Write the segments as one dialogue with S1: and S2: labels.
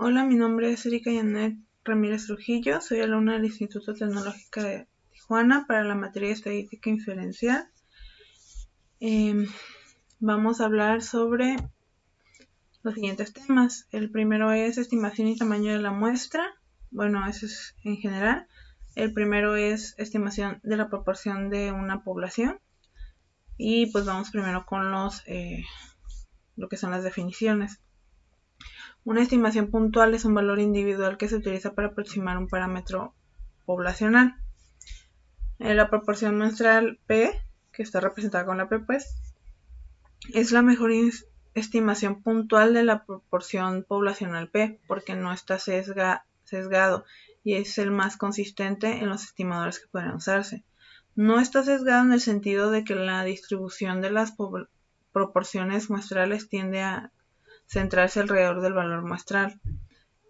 S1: Hola, mi nombre es Erika Janet Ramírez Trujillo, soy alumna del Instituto Tecnológico de Tijuana para la materia de Estadística Inferencial. Vamos a hablar sobre los siguientes temas. El primero es estimación y tamaño de la muestra. Bueno, eso es en general. El primero es estimación de la proporción de una población. Y pues vamos primero con lo que son las definiciones. Una estimación puntual es un valor individual que se utiliza para aproximar un parámetro poblacional. La proporción muestral P, que está representada con la P, pues, es la mejor estimación puntual de la proporción poblacional P, porque no está sesgado y es el más consistente en los estimadores que pueden usarse. No está sesgado en el sentido de que la distribución de las proporciones muestrales tiende a centrarse alrededor del valor muestral.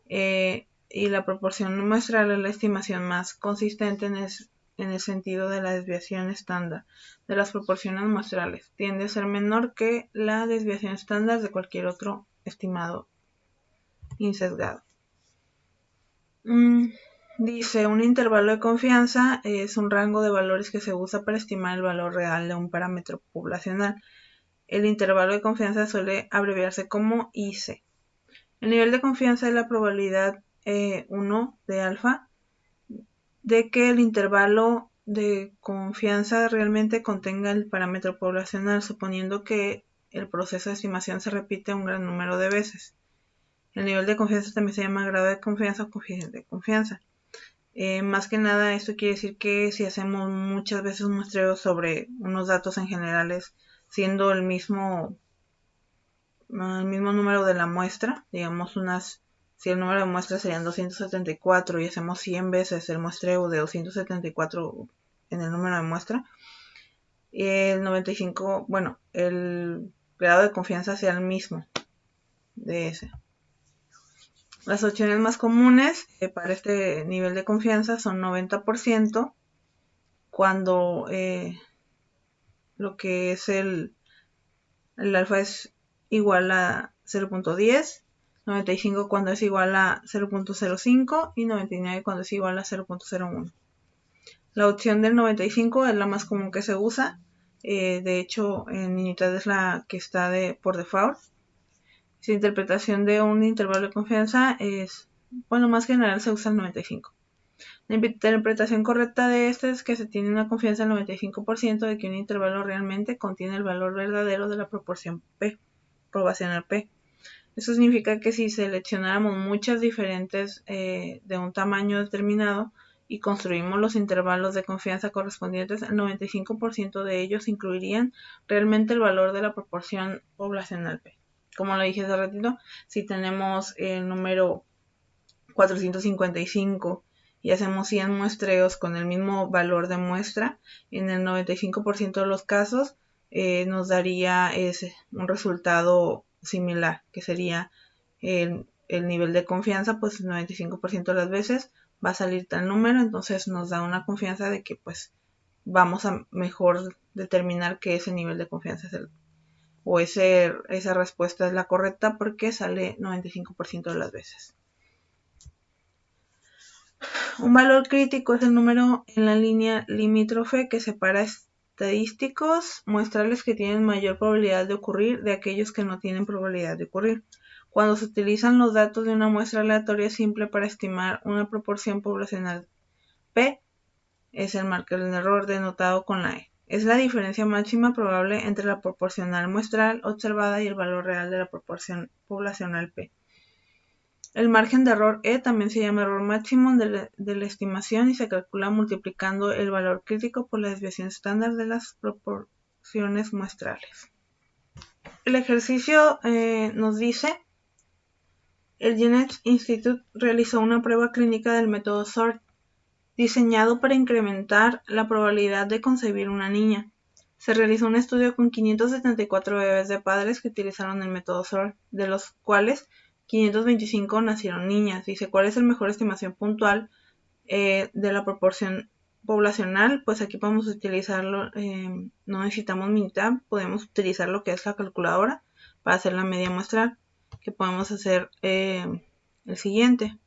S1: Y la proporción muestral es la estimación más consistente en el sentido de la desviación estándar de las proporciones muestrales. Tiende a ser menor que la desviación estándar de cualquier otro estimado insesgado. Dice, un intervalo de confianza es un rango de valores que se usa para estimar el valor real de un parámetro poblacional. El intervalo de confianza suele abreviarse como IC. El nivel de confianza es la probabilidad 1 de alfa de que el intervalo de confianza realmente contenga el parámetro poblacional, suponiendo que el proceso de estimación se repite un gran número de veces. El nivel de confianza también se llama grado de confianza o coeficiente de confianza. Más que nada, esto quiere decir que si hacemos muchas veces un muestreo sobre unos datos en generales, siendo el mismo número de la muestra, digamos si el número de muestras serían 274 y hacemos 100 veces el muestreo de 274 en el número de muestra, el 95, bueno, el grado de confianza sea el mismo de ese. Las opciones más comunes para este nivel de confianza son 90%, cuando lo que es el alfa es igual a 0.10, 95 cuando es igual a 0.05 y 99 cuando es igual a 0.01. La opción del 95 es la más común que se usa. De hecho, en Minitab es la que está por default. Su interpretación de un intervalo de confianza es, bueno, más general se usa el 95. La interpretación correcta de este es que se tiene una confianza del 95% de que un intervalo realmente contiene el valor verdadero de la proporción P, poblacional P. Eso significa que si seleccionáramos muchas diferentes de un tamaño determinado y construimos los intervalos de confianza correspondientes, el 95% de ellos incluirían realmente el valor de la proporción poblacional P. Como lo dije hace ratito, si tenemos el número 455 y hacemos 100 muestreos con el mismo valor de muestra, en el 95% de los casos nos daría un resultado similar, que sería el nivel de confianza, pues el 95% de las veces va a salir tal número, entonces nos da una confianza de que pues vamos a mejor determinar que ese nivel de confianza es esa respuesta es la correcta porque sale 95% de las veces. Un valor crítico es el número en la línea limítrofe que separa estadísticos muestrales que tienen mayor probabilidad de ocurrir de aquellos que no tienen probabilidad de ocurrir. Cuando se utilizan los datos de una muestra aleatoria simple para estimar una proporción poblacional P, es el margen de error denotado con la E. Es la diferencia máxima probable entre la proporcional muestral observada y el valor real de la proporción poblacional P. El margen de error E también se llama error máximo de la estimación y se calcula multiplicando el valor crítico por la desviación estándar de las proporciones muestrales. El ejercicio nos dice, el Genetics Institute realizó una prueba clínica del método SORT, diseñado para incrementar la probabilidad de concebir una niña. Se realizó un estudio con 574 bebés de padres que utilizaron el método SORT, de los cuales 525 nacieron niñas. Dice, ¿cuál es la mejor estimación puntual de la proporción poblacional? Pues aquí podemos utilizarlo, no necesitamos Minitab, podemos utilizar lo que es la calculadora para hacer la media muestral, que podemos hacer el siguiente,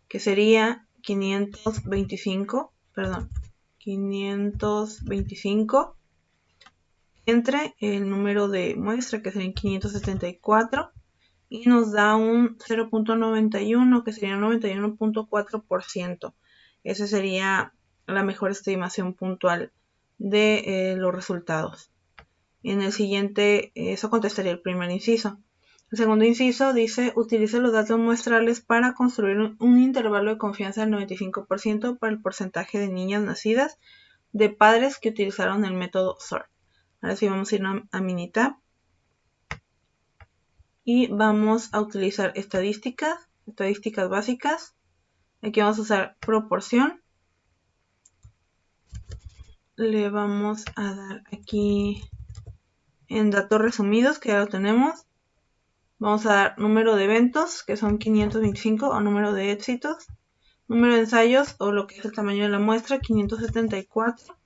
S1: que sería 525 entre el número de muestra, que serían 574, y nos da un 0.91, que sería 91.4%. Esa sería la mejor estimación puntual de los resultados. En el siguiente, eso contestaría el primer inciso. El segundo inciso dice: utilice los datos muestrales para construir un intervalo de confianza del 95% para el porcentaje de niñas nacidas de padres que utilizaron el método SORT. Ahora sí vamos a ir a Minitab y vamos a utilizar estadísticas básicas. Aquí vamos a usar proporción. Le vamos a dar aquí en datos resumidos, que ya lo tenemos. Vamos a dar número de eventos, que son 525, o número de éxitos. Número de ensayos, o lo que es el tamaño de la muestra, 574.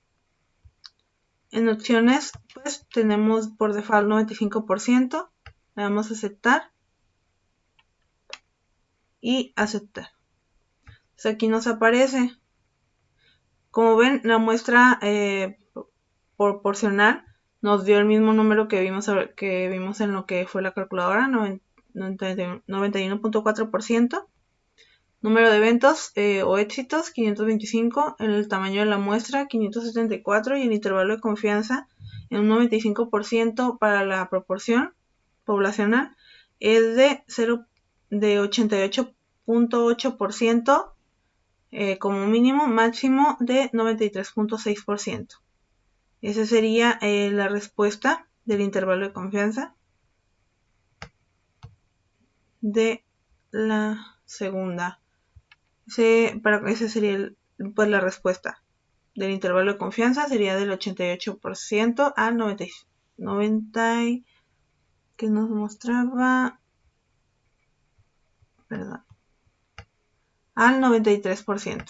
S1: En opciones, pues tenemos por default 95%. Le damos a aceptar. Y aceptar. Entonces aquí nos aparece. Como ven, la muestra proporcional nos dio el mismo número que vimos en lo que fue la calculadora, 91.4%. Número de eventos o éxitos, 525. En el tamaño de la muestra, 574. Y el intervalo de confianza, en un 95% para la proporción poblacional, es de 88.8%. Como mínimo, máximo de 93.6%. Esa sería la respuesta del intervalo de confianza de la segunda. Esa sería pues la respuesta del intervalo de confianza, sería del 88% al 90, que nos mostraba, al 93%.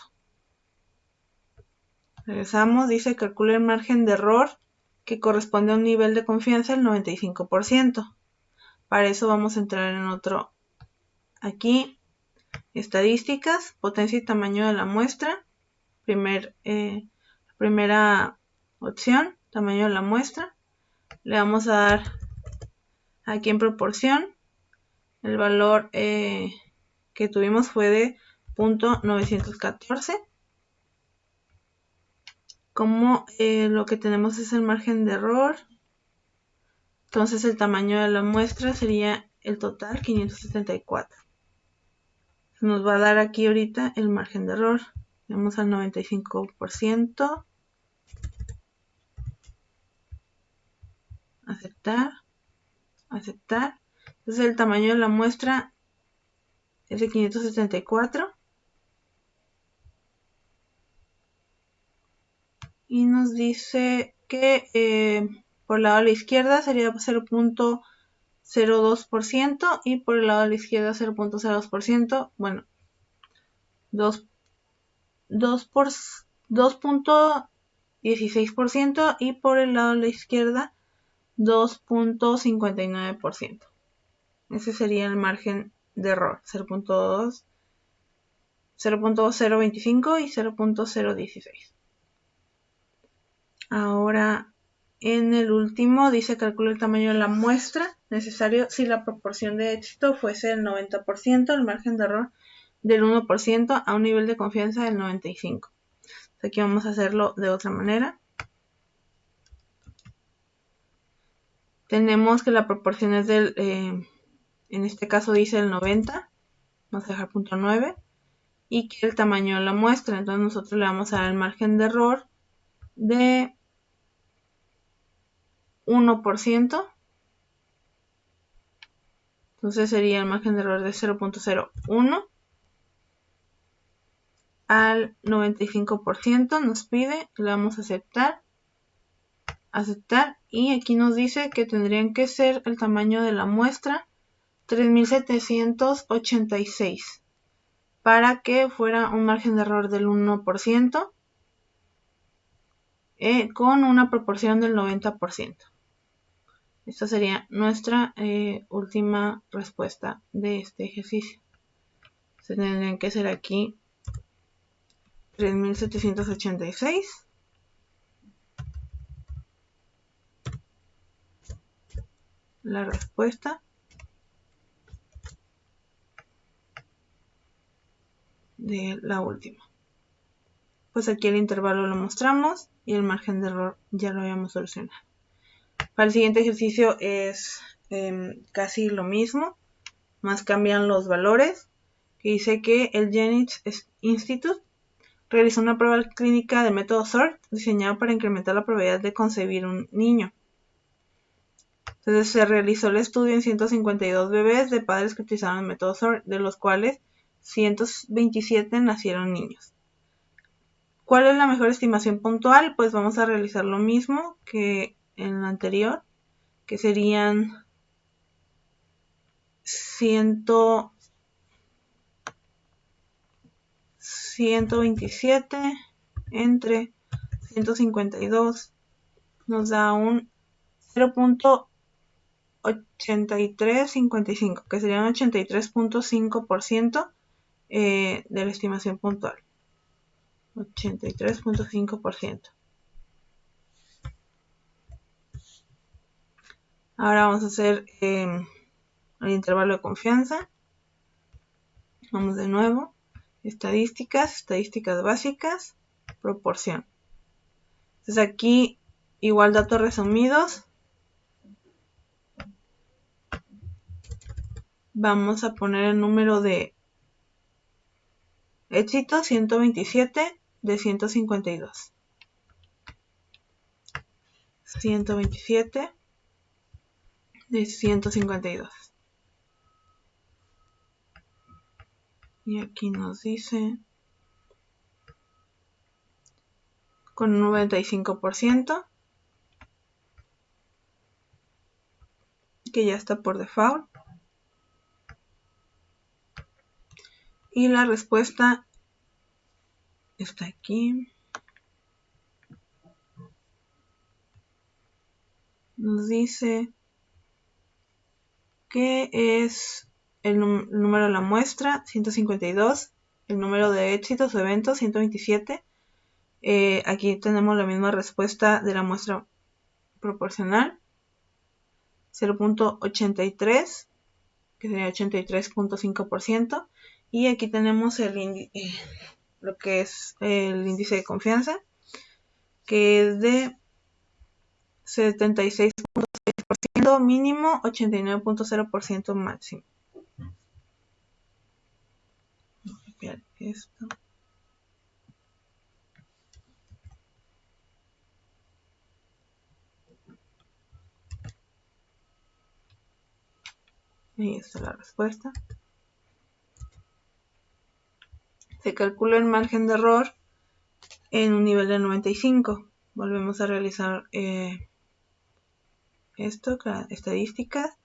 S1: Regresamos, dice: calcula el margen de error que corresponde a un nivel de confianza del 95%. Para eso vamos a entrar en otro, aquí, estadísticas, potencia y tamaño de la muestra. Primera opción, tamaño de la muestra. Le vamos a dar aquí en proporción. El valor que tuvimos fue de 0.914. Como lo que tenemos es el margen de error, entonces el tamaño de la muestra sería el total, 574. Nos va a dar aquí ahorita el margen de error. Vamos al 95%. Aceptar. Aceptar. Entonces el tamaño de la muestra es de 574. Y nos dice que por el lado de la izquierda sería 0.02% y por el lado de la izquierda 0.02%. Bueno, 2.16% y por el lado de la izquierda 2.59%. Ese sería el margen de error, 0.2, 0.025 y 0.016. Ahora, en el último dice: calcula el tamaño de la muestra necesario si la proporción de éxito fuese del 90%, el margen de error del 1%, a un nivel de confianza del 95%. Aquí vamos a hacerlo de otra manera. Tenemos que la proporción es del, en este caso dice el 90, vamos a dejar 0.9, y que el tamaño de la muestra, entonces nosotros le vamos a dar el margen de error de 1%, entonces sería el margen de error de 0.01 al 95%, nos pide, le damos a aceptar, y aquí nos dice que tendrían que ser el tamaño de la muestra 3786 para que fuera un margen de error del 1%, con una proporción del 90%. Esta sería nuestra última respuesta de este ejercicio. Se tendrían que hacer aquí 3786. La respuesta de la última. Pues aquí el intervalo lo mostramos y el margen de error ya lo habíamos solucionado. Para el siguiente ejercicio es casi lo mismo, más cambian los valores, que dice que el Jennings Institute realizó una prueba clínica de método SORT diseñado para incrementar la probabilidad de concebir un niño. Entonces se realizó el estudio en 152 bebés de padres que utilizaron el método SORT, de los cuales 127 nacieron niños. ¿Cuál es la mejor estimación puntual? Pues vamos a realizar lo mismo que en la anterior, que serían 127 entre 152 nos da un 0.8355, que sería un 83.5% de la estimación puntual. 83.5%. Ahora vamos a hacer el intervalo de confianza. Vamos de nuevo. Estadísticas básicas, proporción. Entonces aquí igual datos resumidos. Vamos a poner el número de éxito 127 de 152. 127 de 152. Y aquí nos dice con un 95%, que ya está por default. Y la respuesta está aquí. Nos dice que es el número de la muestra 152, el número de éxitos o eventos 127. Aquí tenemos la misma respuesta de la muestra proporcional, 0.83, que sería 83.5%. Y aquí tenemos lo que es el índice de confianza, que es de 76.6% mínimo, 89.0% máximo. Voy a copiar esto. Ahí está la respuesta. Se calcula el margen de error en un nivel de 95. Volvemos a realizar esto, estadísticas,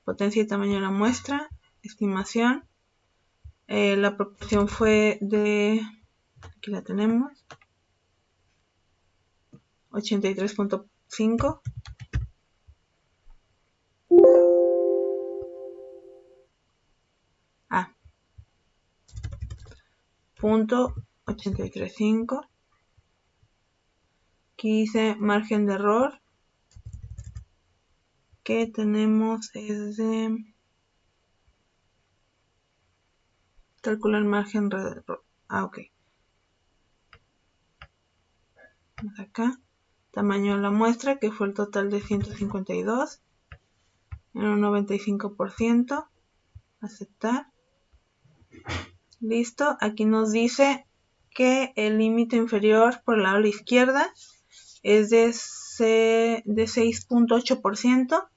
S1: potencia y tamaño de la muestra, estimación. La proporción fue de, aquí la tenemos, 83.5. Punto 835. Aquí dice margen de error, que tenemos es de calcular margen de error. Ok. Vamos acá. Tamaño de la muestra, que fue el total de 152. En un 95%. Aceptar. Listo. Aquí nos dice que el límite inferior por el lado de la izquierda es de 6.8%.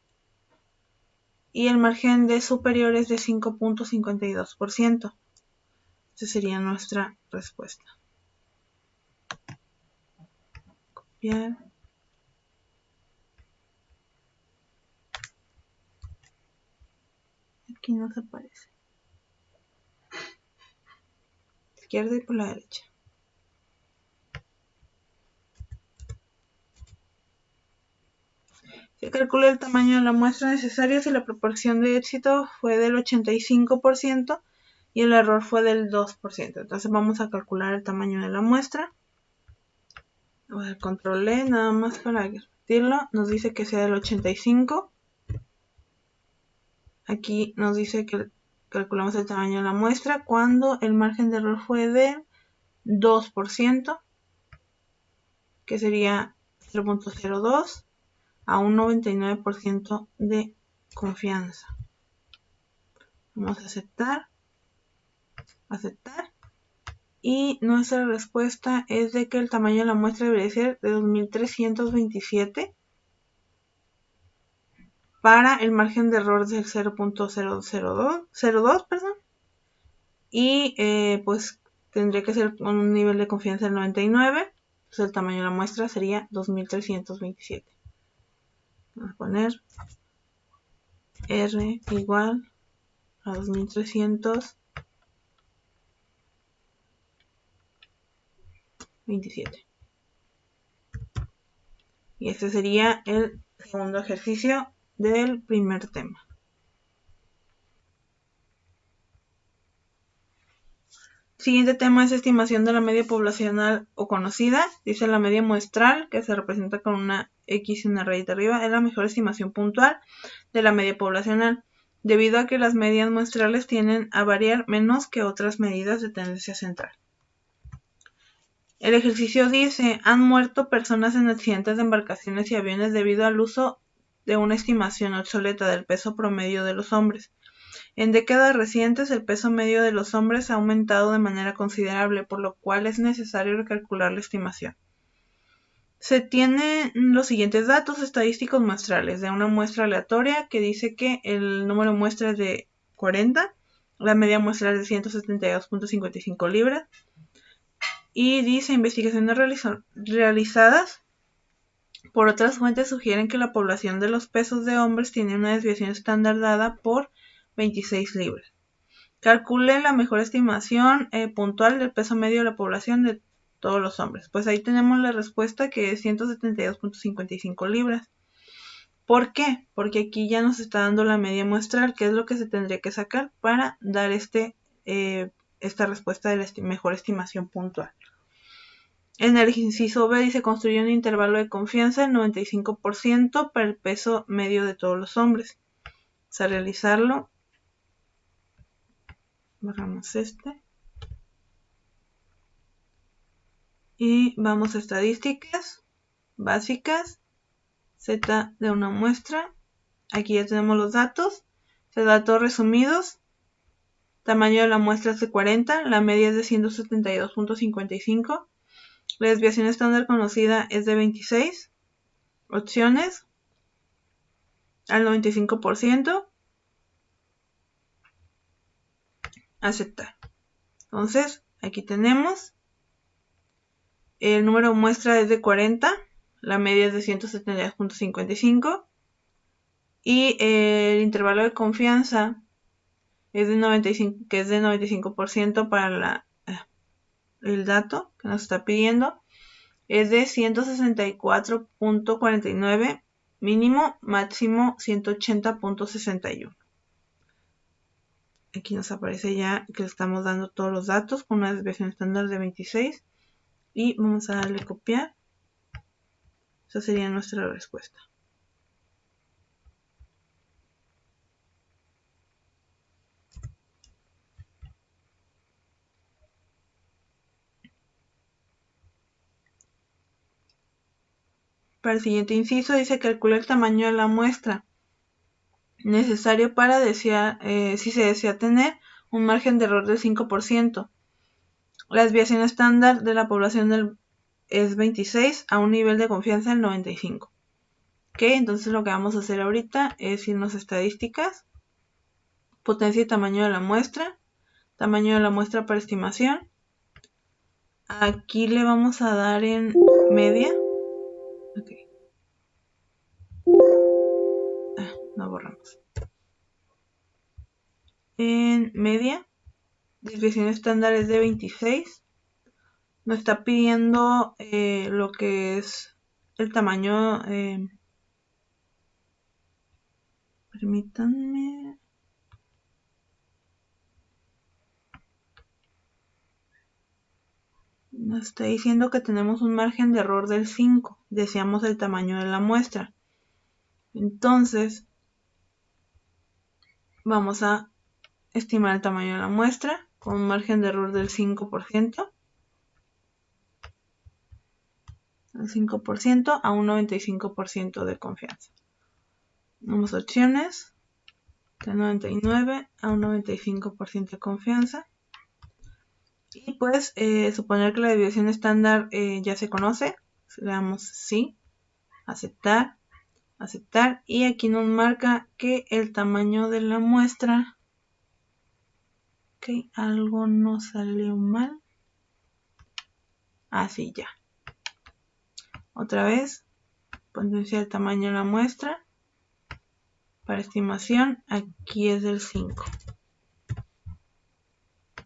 S1: Y el margen de superior es de 5.52%. Esta sería nuestra respuesta. Copiar. Aquí no se aparece. Izquierda y por la derecha. Se calcula el tamaño de la muestra necesaria si la proporción de éxito fue del 85% y el error fue del 2%. Entonces vamos a calcular el tamaño de la muestra. Voy a control E nada más para repetirlo. Nos dice que sea del 85. Aquí nos dice que calculamos el tamaño de la muestra cuando el margen de error fue del 2%, que sería 0.02 a un 99% de confianza. Vamos a aceptar. Y nuestra respuesta es de que el tamaño de la muestra debería ser de 2327 para el margen de error del 0.002, perdón. Y pues tendría que ser con un nivel de confianza del 99. Entonces el tamaño de la muestra sería 2327. Vamos a poner R igual a 2327. Y este sería el segundo ejercicio del primer tema. Siguiente tema es estimación de la media poblacional o conocida. Dice la media muestral, que se representa con una X y una rayita arriba, es la mejor estimación puntual de la media poblacional, debido a que las medias muestrales tienden a variar menos que otras medidas de tendencia central. El ejercicio dice, han muerto personas en accidentes de embarcaciones y aviones debido al uso de una estimación obsoleta del peso promedio de los hombres. En décadas recientes, el peso medio de los hombres ha aumentado de manera considerable, por lo cual es necesario recalcular la estimación. Se tienen los siguientes datos estadísticos muestrales de una muestra aleatoria que dice que el número de muestra es de 40, la media muestra es de 172.55 libras, y dice investigaciones realizadas por otras fuentes sugieren que la población de los pesos de hombres tiene una desviación estándar dada por 26 libras. Calcule la mejor estimación puntual del peso medio de la población de todos los hombres. Pues ahí tenemos la respuesta, que es 172.55 libras. ¿Por qué? Porque aquí ya nos está dando la media muestral, que es lo que se tendría que sacar para dar esta respuesta de la mejor estimación puntual. En el inciso B dice construye un intervalo de confianza del 95% para el peso medio de todos los hombres. Vamos a realizarlo. Borramos y vamos a estadísticas básicas, Z de una muestra. Aquí ya tenemos los datos, datos resumidos. Tamaño de la muestra es de 40, la media es de 172.55, la desviación estándar conocida es de 26, opciones al 95%, aceptar. Entonces aquí tenemos el número de muestra es de 40, la media es de 172.55 y el intervalo de confianza es de 95, que es de 95% para el dato que nos está pidiendo, es de 164.49 mínimo, máximo 180.61. Aquí nos aparece ya que le estamos dando todos los datos con una desviación estándar de 26 y vamos a darle copiar. Esa sería nuestra respuesta. Para el siguiente inciso dice calcula el tamaño de la muestra necesario para si se desea tener un margen de error del 5%. La desviación estándar de la población es 26 a un nivel de confianza del 95. Ok, entonces lo que vamos a hacer ahorita es irnos a estadísticas, potencia y tamaño de la muestra para estimación. Aquí le vamos a dar en media. Okay. No borramos. En media, desviación estándar es de 26. Nos está pidiendo lo que es el tamaño Permítanme. Nos está diciendo que tenemos un margen de error del 5. Deseamos el tamaño de la muestra. Entonces, vamos a estimar el tamaño de la muestra con un margen de error del 5%. El 5% a un 95% de confianza. Vamos a opciones. De 99 a un 95% de confianza. Y pues suponer que la desviación estándar ya se conoce. Le damos sí, aceptar, aceptar. Y aquí nos marca que el tamaño de la muestra. Ok, algo no salió mal. Así ya. Otra vez, potenciar el tamaño de la muestra. Para estimación, aquí es del 5.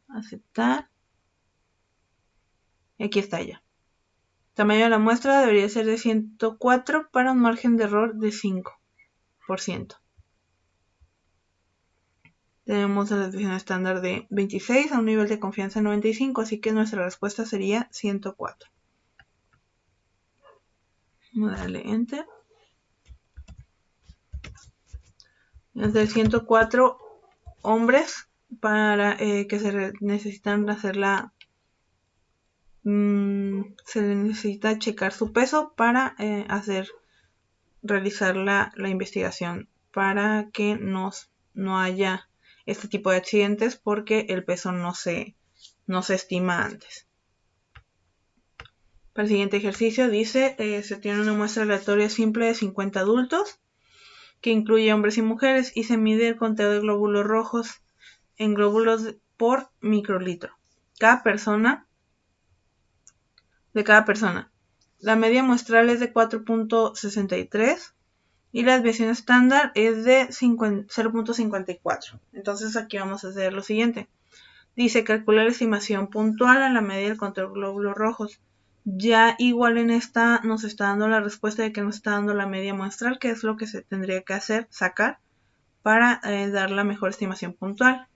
S1: Aceptar. Y aquí está ya. Tamaño de la muestra debería ser de 104 para un margen de error de 5%. Tenemos la desviación estándar de 26 a un nivel de confianza de 95, así que nuestra respuesta sería 104. Vamos a darle Enter. Desde 104 hombres para que se necesitan hacer se necesita checar su peso para realizar la investigación para que no haya este tipo de accidentes porque el peso no se estima antes. Para el siguiente ejercicio dice, se tiene una muestra aleatoria simple de 50 adultos que incluye hombres y mujeres y se mide el conteo de glóbulos rojos en glóbulos por microlitro. De cada persona. La media muestral es de 4.63 y la desviación estándar es de 0.54. Entonces aquí vamos a hacer lo siguiente. Dice calcular la estimación puntual a la media del conteo de glóbulos rojos. Ya igual en esta nos está dando la respuesta de que nos está dando la media muestral, que es lo que se tendría que hacer, sacar, para dar la mejor estimación puntual.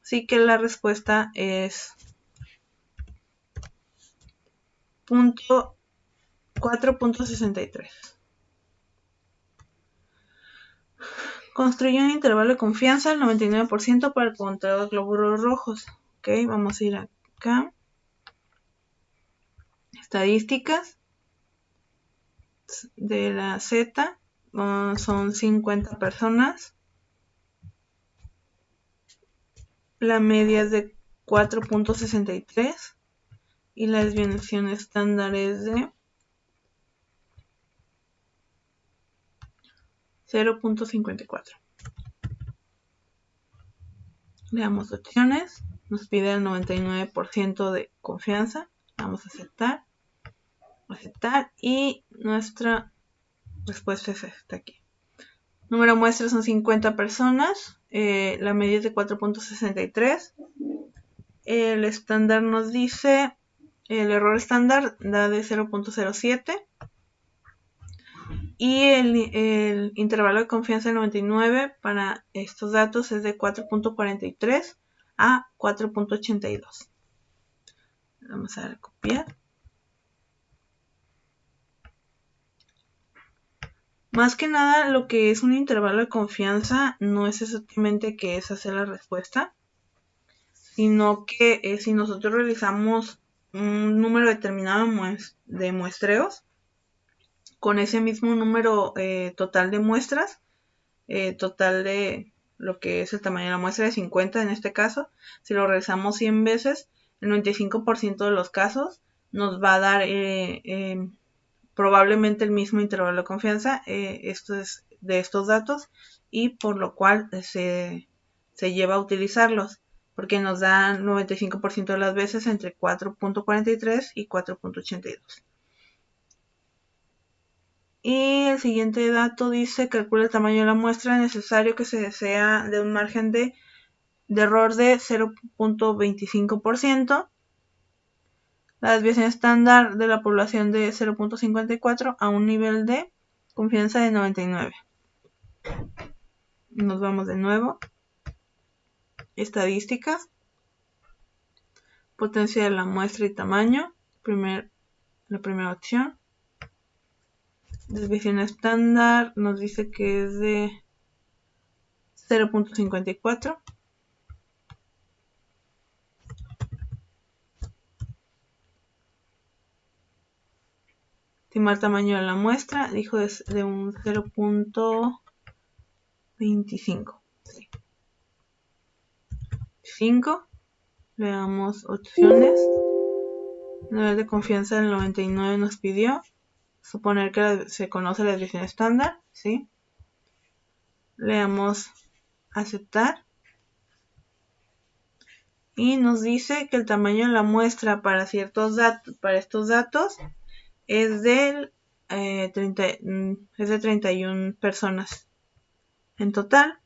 S1: Así que la respuesta es 4.63. Construye un intervalo de confianza al 99% para el conteo de glóbulos rojos. Ok, vamos a ir acá. Estadísticas de la Z. Son 50 personas. La media es de 4.63 y la desviación estándar es de 0.54. Le damos opciones, nos pide el 99% de confianza, vamos a aceptar, y nuestra respuesta es esta aquí. Número de muestras son 50 personas, la media es de 4.63, el estándar nos dice, el error estándar da de 0.07 y el intervalo de confianza de 99 para estos datos es de 4.43 a 4.82. Vamos a dar a copiar. Más que nada, lo que es un intervalo de confianza no es exactamente que es hacer la respuesta, sino que si nosotros realizamos un número determinado de muestreos, con ese mismo número total de muestras, total de lo que es el tamaño de la muestra de 50 en este caso, si lo realizamos 100 veces, el 95% de los casos nos va a dar probablemente el mismo intervalo de confianza esto es de estos datos y por lo cual se lleva a utilizarlos porque nos dan 95% de las veces entre 4.43 y 4.82. Y el siguiente dato dice calcula el tamaño de la muestra necesario que se desea de un margen de error de 0.25%. La desviación estándar de la población de 0.54 a un nivel de confianza de 99. Nos vamos de nuevo. Estadísticas. Potencia de la muestra y tamaño. La primera opción. Desviación estándar nos dice que es de 0.54. Estimar tamaño de la muestra, dijo es de un 0.25. Sí. 5. Le damos opciones. Nivel de confianza del 99 nos pidió. Suponer que se conoce la desviación estándar. ¿Sí? Le damos aceptar. Y nos dice que el tamaño de la muestra para estos datos es de 31 personas en total.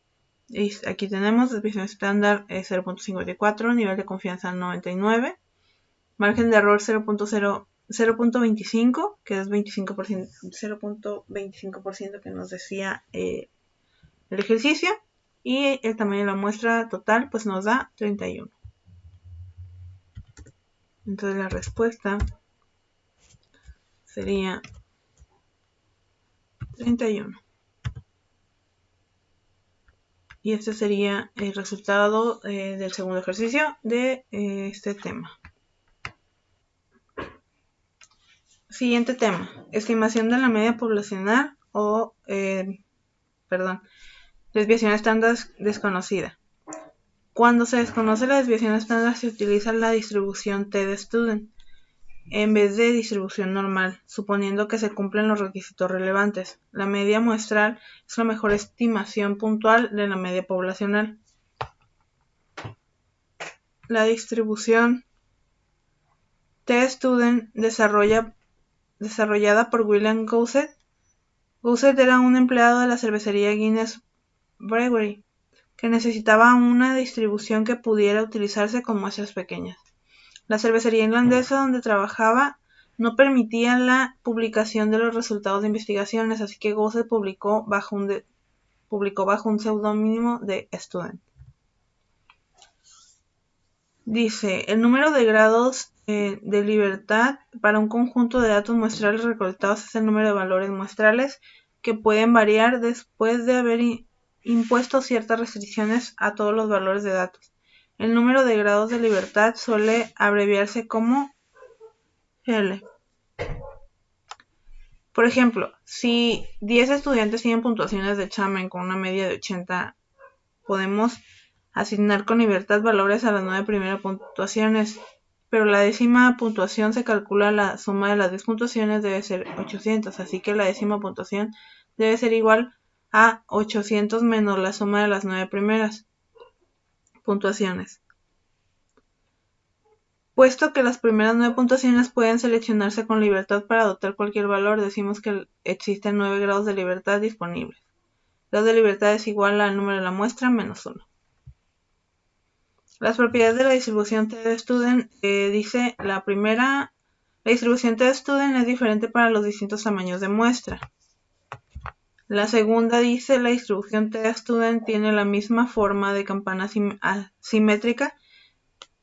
S1: Y aquí tenemos desviación estándar 0.54, nivel de confianza 99, margen de error 0.25, que es 25%, 0.25% que nos decía el ejercicio, y el tamaño de la muestra total pues nos da 31. Entonces la respuesta sería 31. Y este sería el resultado del segundo ejercicio de este tema. Siguiente tema. Estimación de la media poblacional o, desviación estándar desconocida. Cuando se desconoce la desviación estándar se utiliza la distribución T de Student en vez de distribución normal, suponiendo que se cumplen los requisitos relevantes. La media muestral es la mejor estimación puntual de la media poblacional. La distribución T-Student desarrollada por William Gossett. Gossett era un empleado de la cervecería Guinness Brewery que necesitaba una distribución que pudiera utilizarse con muestras pequeñas. La cervecería irlandesa donde trabajaba no permitía la publicación de los resultados de investigaciones, así que Gossett publicó bajo un seudónimo de Student. Dice, el número de grados de libertad para un conjunto de datos muestrales recolectados es el número de valores muestrales que pueden variar después de haber impuesto ciertas restricciones a todos los valores de datos. El número de grados de libertad suele abreviarse como L. Por ejemplo, si 10 estudiantes tienen puntuaciones de examen con una media de 80, podemos asignar con libertad valores a las 9 primeras puntuaciones, pero la décima puntuación se calcula la suma de las 10 puntuaciones debe ser 800, así que la décima puntuación debe ser igual a 800 menos la suma de las 9 primeras puntuaciones. Puesto que las primeras 9 puntuaciones pueden seleccionarse con libertad para adoptar cualquier valor, decimos que existen 9 grados de libertad disponibles. El grado de libertad es igual al número de la muestra menos 1. Las propiedades de la distribución T de Student dice la primera, la distribución T de Student es diferente para los distintos tamaños de muestra. La segunda dice la distribución T de Student tiene la misma forma de campana simétrica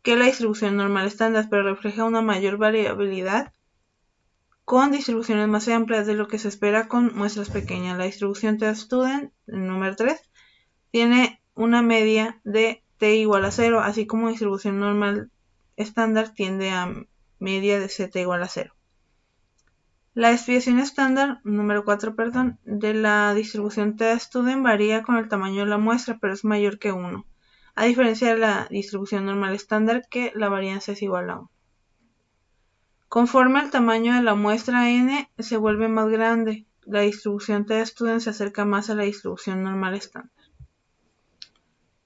S1: que la distribución normal estándar, pero refleja una mayor variabilidad con distribuciones más amplias de lo que se espera con muestras pequeñas. La distribución T de Student, el número 3, tiene una media de T igual a 0, así como distribución normal estándar tiende a media de Z igual a 0. La desviación estándar, número 4, de la distribución T de Student varía con el tamaño de la muestra, pero es mayor que 1, a diferencia de la distribución normal estándar, que la varianza es igual a 1. Conforme el tamaño de la muestra n se vuelve más grande, la distribución T de Student se acerca más a la distribución normal estándar.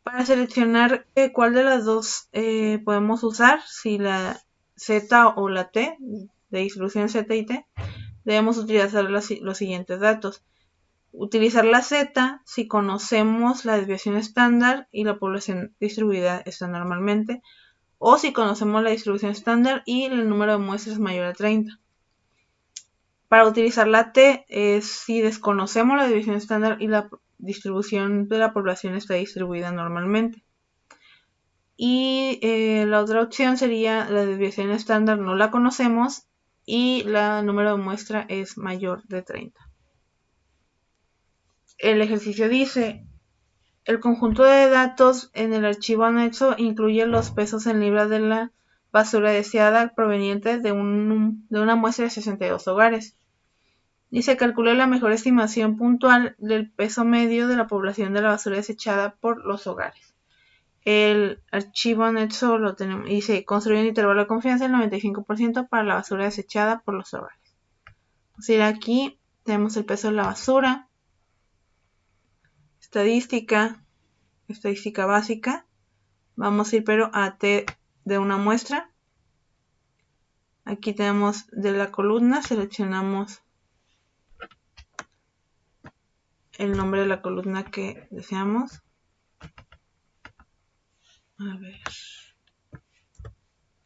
S1: Para seleccionar cuál de las dos podemos usar, si la Z o la T, de distribución Z y T, debemos utilizar los siguientes datos. Utilizar la Z si conocemos la desviación estándar y la población distribuida está normalmente, o si conocemos la distribución estándar y el número de muestras es mayor a 30. Para utilizar la T, si desconocemos la desviación estándar y la distribución de la población está distribuida normalmente. Y la otra opción sería la desviación estándar, no la conocemos y el número de muestra es mayor de 30. El ejercicio dice: el conjunto de datos en el archivo anexo incluye los pesos en libras de la basura deseada proveniente de una muestra de 62 hogares. Y se calcula la mejor estimación puntual del peso medio de la población de la basura desechada por los hogares. El archivo anexo lo tenemos y se construye un intervalo de confianza del 95% para la basura desechada por los hogares. Es decir, aquí tenemos el peso de la basura, estadística básica. Vamos a ir pero a T de una muestra. Aquí tenemos de la columna, seleccionamos el nombre de la columna que deseamos. A ver,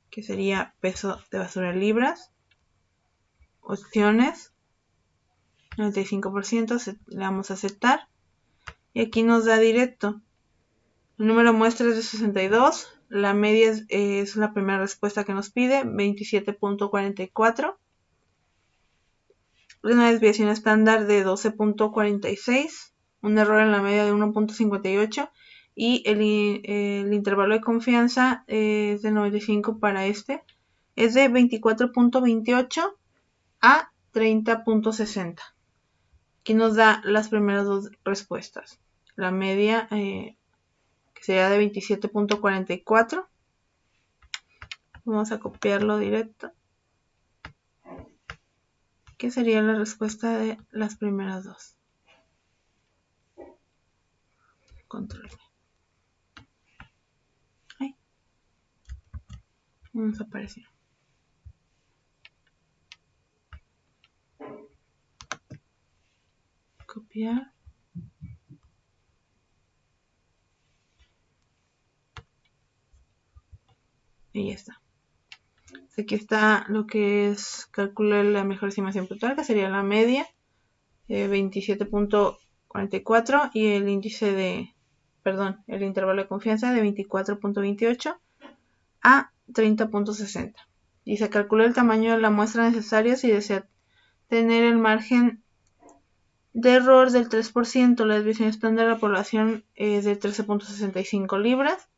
S1: que sería peso de basura en libras. Opciones, 95%, le damos a aceptar. Y aquí nos da directo. El número de muestra es de 62. La media es la primera respuesta que nos pide, 27.44. Una desviación estándar de 12.46. Un error en la media de 1.58. Y el intervalo de confianza es de 95 para este. Es de 24.28 a 30.60. Aquí nos da las primeras dos respuestas. La media que sería de 27.44. Vamos a copiarlo directo. ¿Qué sería la respuesta de las primeras dos? Control V. Ahí. Nos apareció. Copiar. Y ya está. Aquí está lo que es calcular la mejor estimación puntual, que sería la media, 27.44, y el índice de, el intervalo de confianza de 24.28 a 30.60. Y se calcula el tamaño de la muestra necesaria si desea tener el margen de error del 3%. La desviación estándar de la población es de 13.65 libras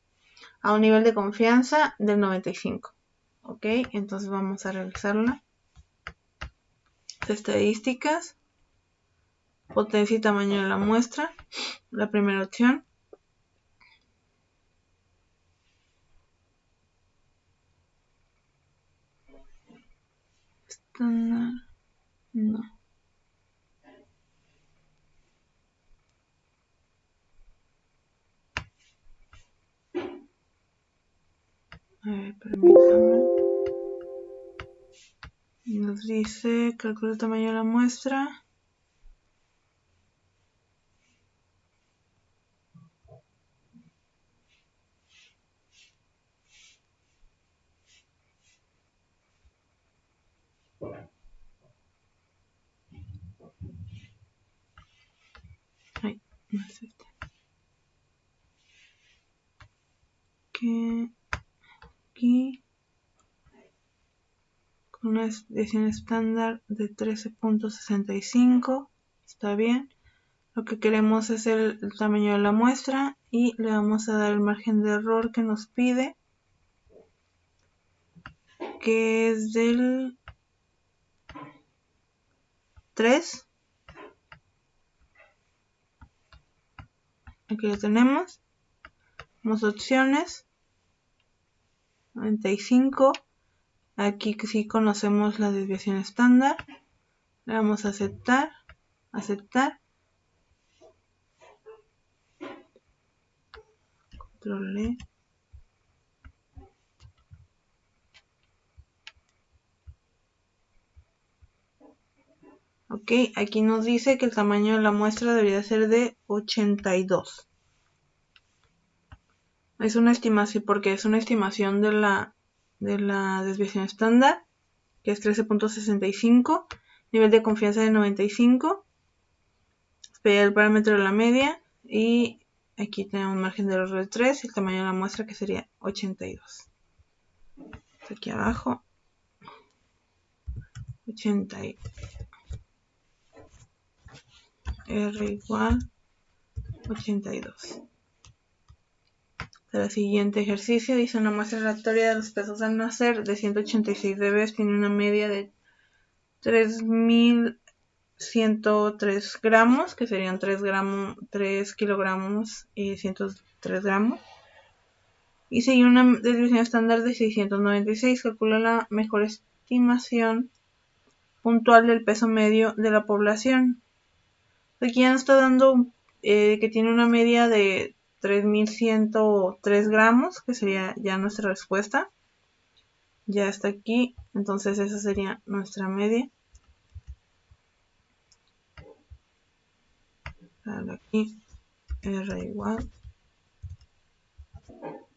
S1: a un nivel de confianza del 95. Ok, entonces vamos a realizarla. Estadísticas, potencia y tamaño de la muestra, la primera opción. Estándar, no. A ver, permítame. Nos dice, calcula el tamaño de la muestra. Ay, no acepté. Que aquí con una desviación estándar de 13.65 está bien. Lo que queremos es el tamaño de la muestra y le vamos a dar el margen de error que nos pide, que es del 3. Aquí lo tenemos. Tenemos opciones. 95. Aquí sí conocemos la desviación estándar. Le vamos a aceptar. Aceptar. Control E. Ok, aquí nos dice que el tamaño de la muestra debería ser de 82. Es una estimación, porque es una estimación de la desviación estándar, que es 13.65, nivel de confianza de 95. P, el parámetro de la media, y aquí tenemos un margen de error de 3 y el tamaño de la muestra que sería 82. Aquí abajo, 80 R igual 82. El siguiente ejercicio dice: una muestra aleatoria de los pesos al nacer de 186 bebés tiene una media de 3.103 gramos, que serían 3 kilogramos y 103 gramos. Y sigue una desviación estándar de 696. Calcula la mejor estimación puntual del peso medio de la población. Aquí ya nos está dando que tiene una media de 3.103 gramos, que sería ya nuestra respuesta. Ya está aquí, entonces esa sería nuestra media. Aquí R igual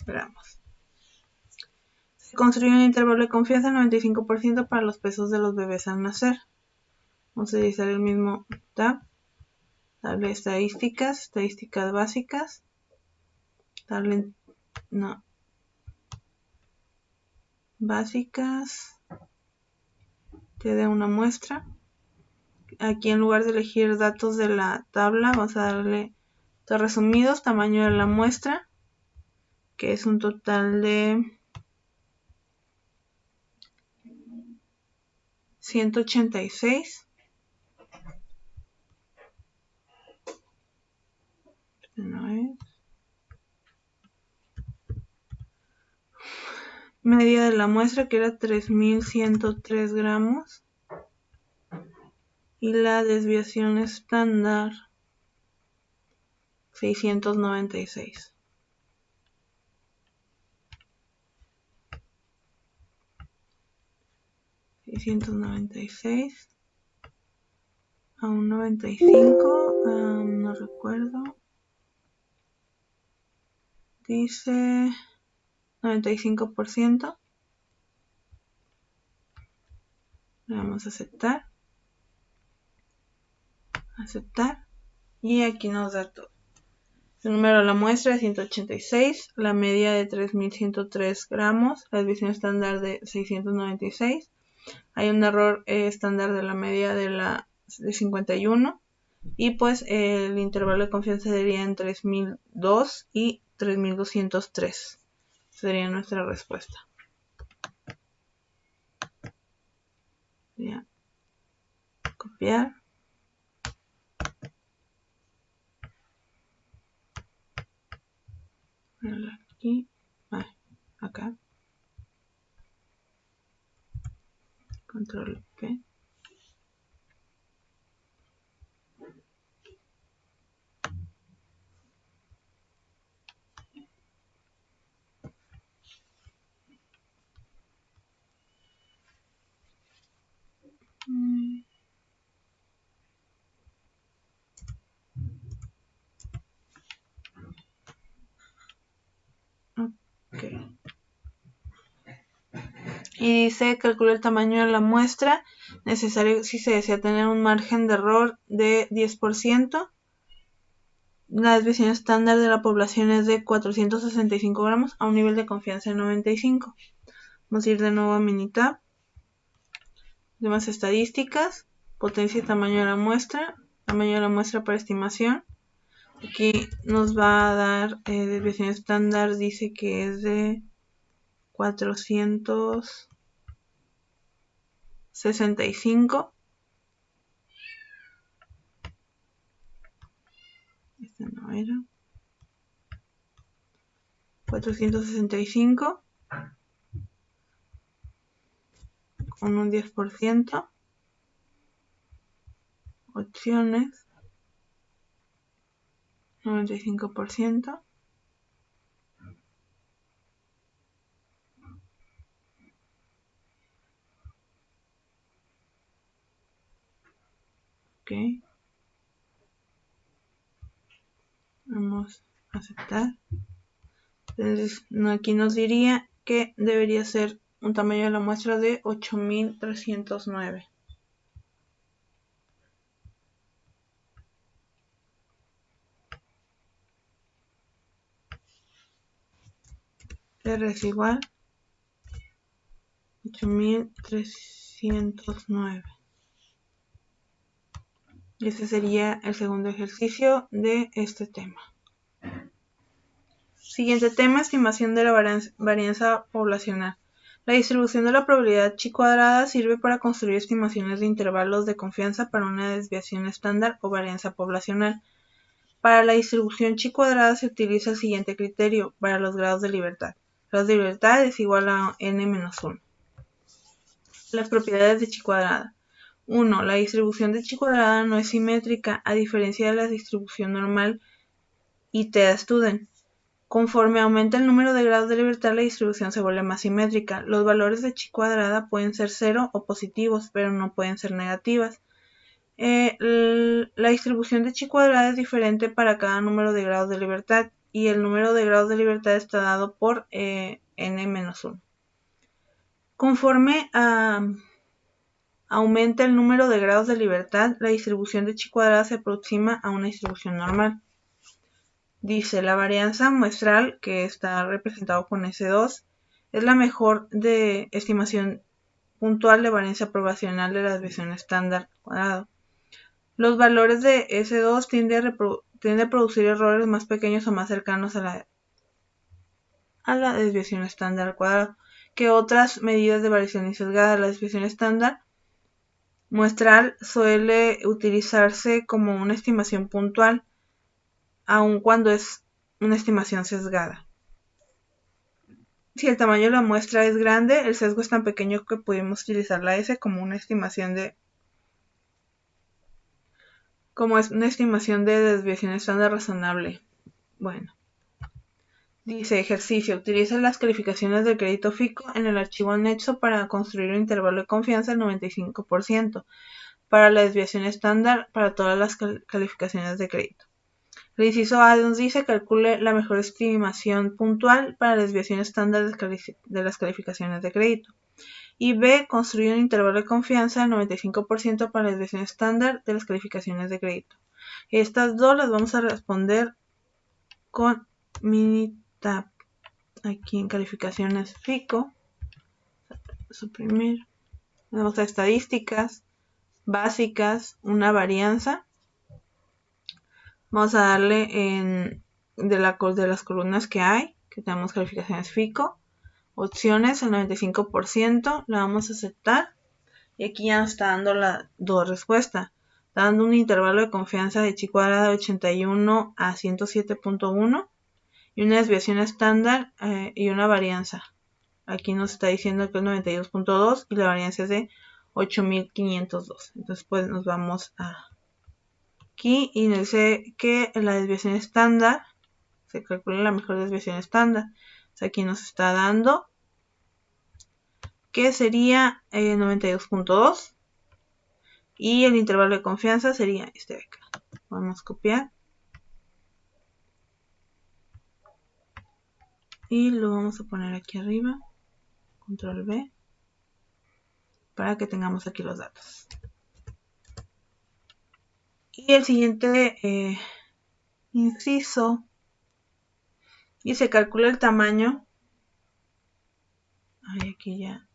S1: gramos. Se construye un intervalo de confianza del 95% para los pesos de los bebés al nacer. Vamos a utilizar el mismo tab. Darle estadísticas básicas. Darle básicas. Te da una muestra. Aquí en lugar de elegir datos de la tabla, vamos a darle datos resumidos, tamaño de la muestra, que es un total de 186. No es. Media de la muestra, que era 3.103 gramos. Y la desviación estándar 696. A un 95, no recuerdo. Dice 95%. Le vamos a aceptar. Y aquí nos da todo. El número de la muestra es 186, la media de 3.103 gramos, la desviación estándar de 696. Hay un error estándar de la media de 51. Y pues el intervalo de confianza sería en 3.002 y 3.203. Sería nuestra respuesta. Ya. Copiar. Aquí. Acá. Control P. Okay. Y dice: calcula el tamaño de la muestra necesario si se desea tener un margen de error de 10%. La desviación estándar de la población es de 465 gramos a un nivel de confianza de 95. Vamos a ir de nuevo a Minitab. Demás estadísticas, potencia y tamaño de la muestra para estimación. Aquí nos va a dar desviación estándar, dice que es de 465. Este no era. 465 con un 10%. Opciones 95%. Ok. Vamos a aceptar. Entonces aquí nos diría que debería ser un tamaño de la muestra de 8.309. R es igual 8309. Y ese sería el segundo ejercicio de este tema. Siguiente tema, estimación de la varianza poblacional. La distribución de la probabilidad chi cuadrada sirve para construir estimaciones de intervalos de confianza para una desviación estándar o varianza poblacional. Para la distribución chi cuadrada se utiliza el siguiente criterio para los grados de libertad. Grados de libertad es igual a n-1. Las propiedades de chi cuadrada. 1. La distribución de chi cuadrada no es simétrica, a diferencia de la distribución normal y t-Student. Conforme aumenta el número de grados de libertad, la distribución se vuelve más simétrica. Los valores de chi cuadrada pueden ser 0 o positivos, pero no pueden ser negativas. La distribución de chi cuadrada es diferente para cada número de grados de libertad, y el número de grados de libertad está dado por n-1. Conforme aumenta el número de grados de libertad, la distribución de chi cuadrada se aproxima a una distribución normal. Dice, la varianza muestral, que está representado con S2, es la mejor de estimación puntual de varianza poblacional de la desviación estándar cuadrado. Los valores de S2 tienden a producir errores más pequeños o más cercanos a la desviación estándar cuadrado que otras medidas de variación sesgada. La desviación estándar muestral suele utilizarse como una estimación puntual, aun cuando es una estimación sesgada. Si el tamaño de la muestra es grande, el sesgo es tan pequeño que podemos utilizar la S como una estimación de desviación estándar razonable. Bueno, dice ejercicio, utiliza las calificaciones del crédito FICO en el archivo anexo para construir un intervalo de confianza del 95% para la desviación estándar para todas las calificaciones de crédito. El inciso A nos dice calcule la mejor estimación puntual para la desviación estándar de las calificaciones de crédito. Y B, construye un intervalo de confianza del 95% para la desviación estándar de las calificaciones de crédito. Estas dos las vamos a responder con Minitab. Aquí en calificaciones FICO, suprimir, vamos a estadísticas básicas, una varianza. Vamos a darle de las columnas que hay, que tenemos calificaciones FICO, opciones, el 95%, la vamos a aceptar. Y aquí ya nos está dando las dos respuestas. Está dando un intervalo de confianza de chi cuadrada de 81 a 107.1 y una desviación estándar y una varianza. Aquí nos está diciendo que es 92.2 y la varianza es de 8502. Entonces pues nos vamos a aquí y nos dice que la desviación estándar, se calcula la mejor desviación estándar. Entonces aquí nos está dando que sería 92.2 y el intervalo de confianza sería este de acá. Vamos a copiar y lo vamos a poner aquí arriba, control V, para que tengamos aquí los datos. Y el siguiente inciso, y se calcula el tamaño. Ay, aquí ya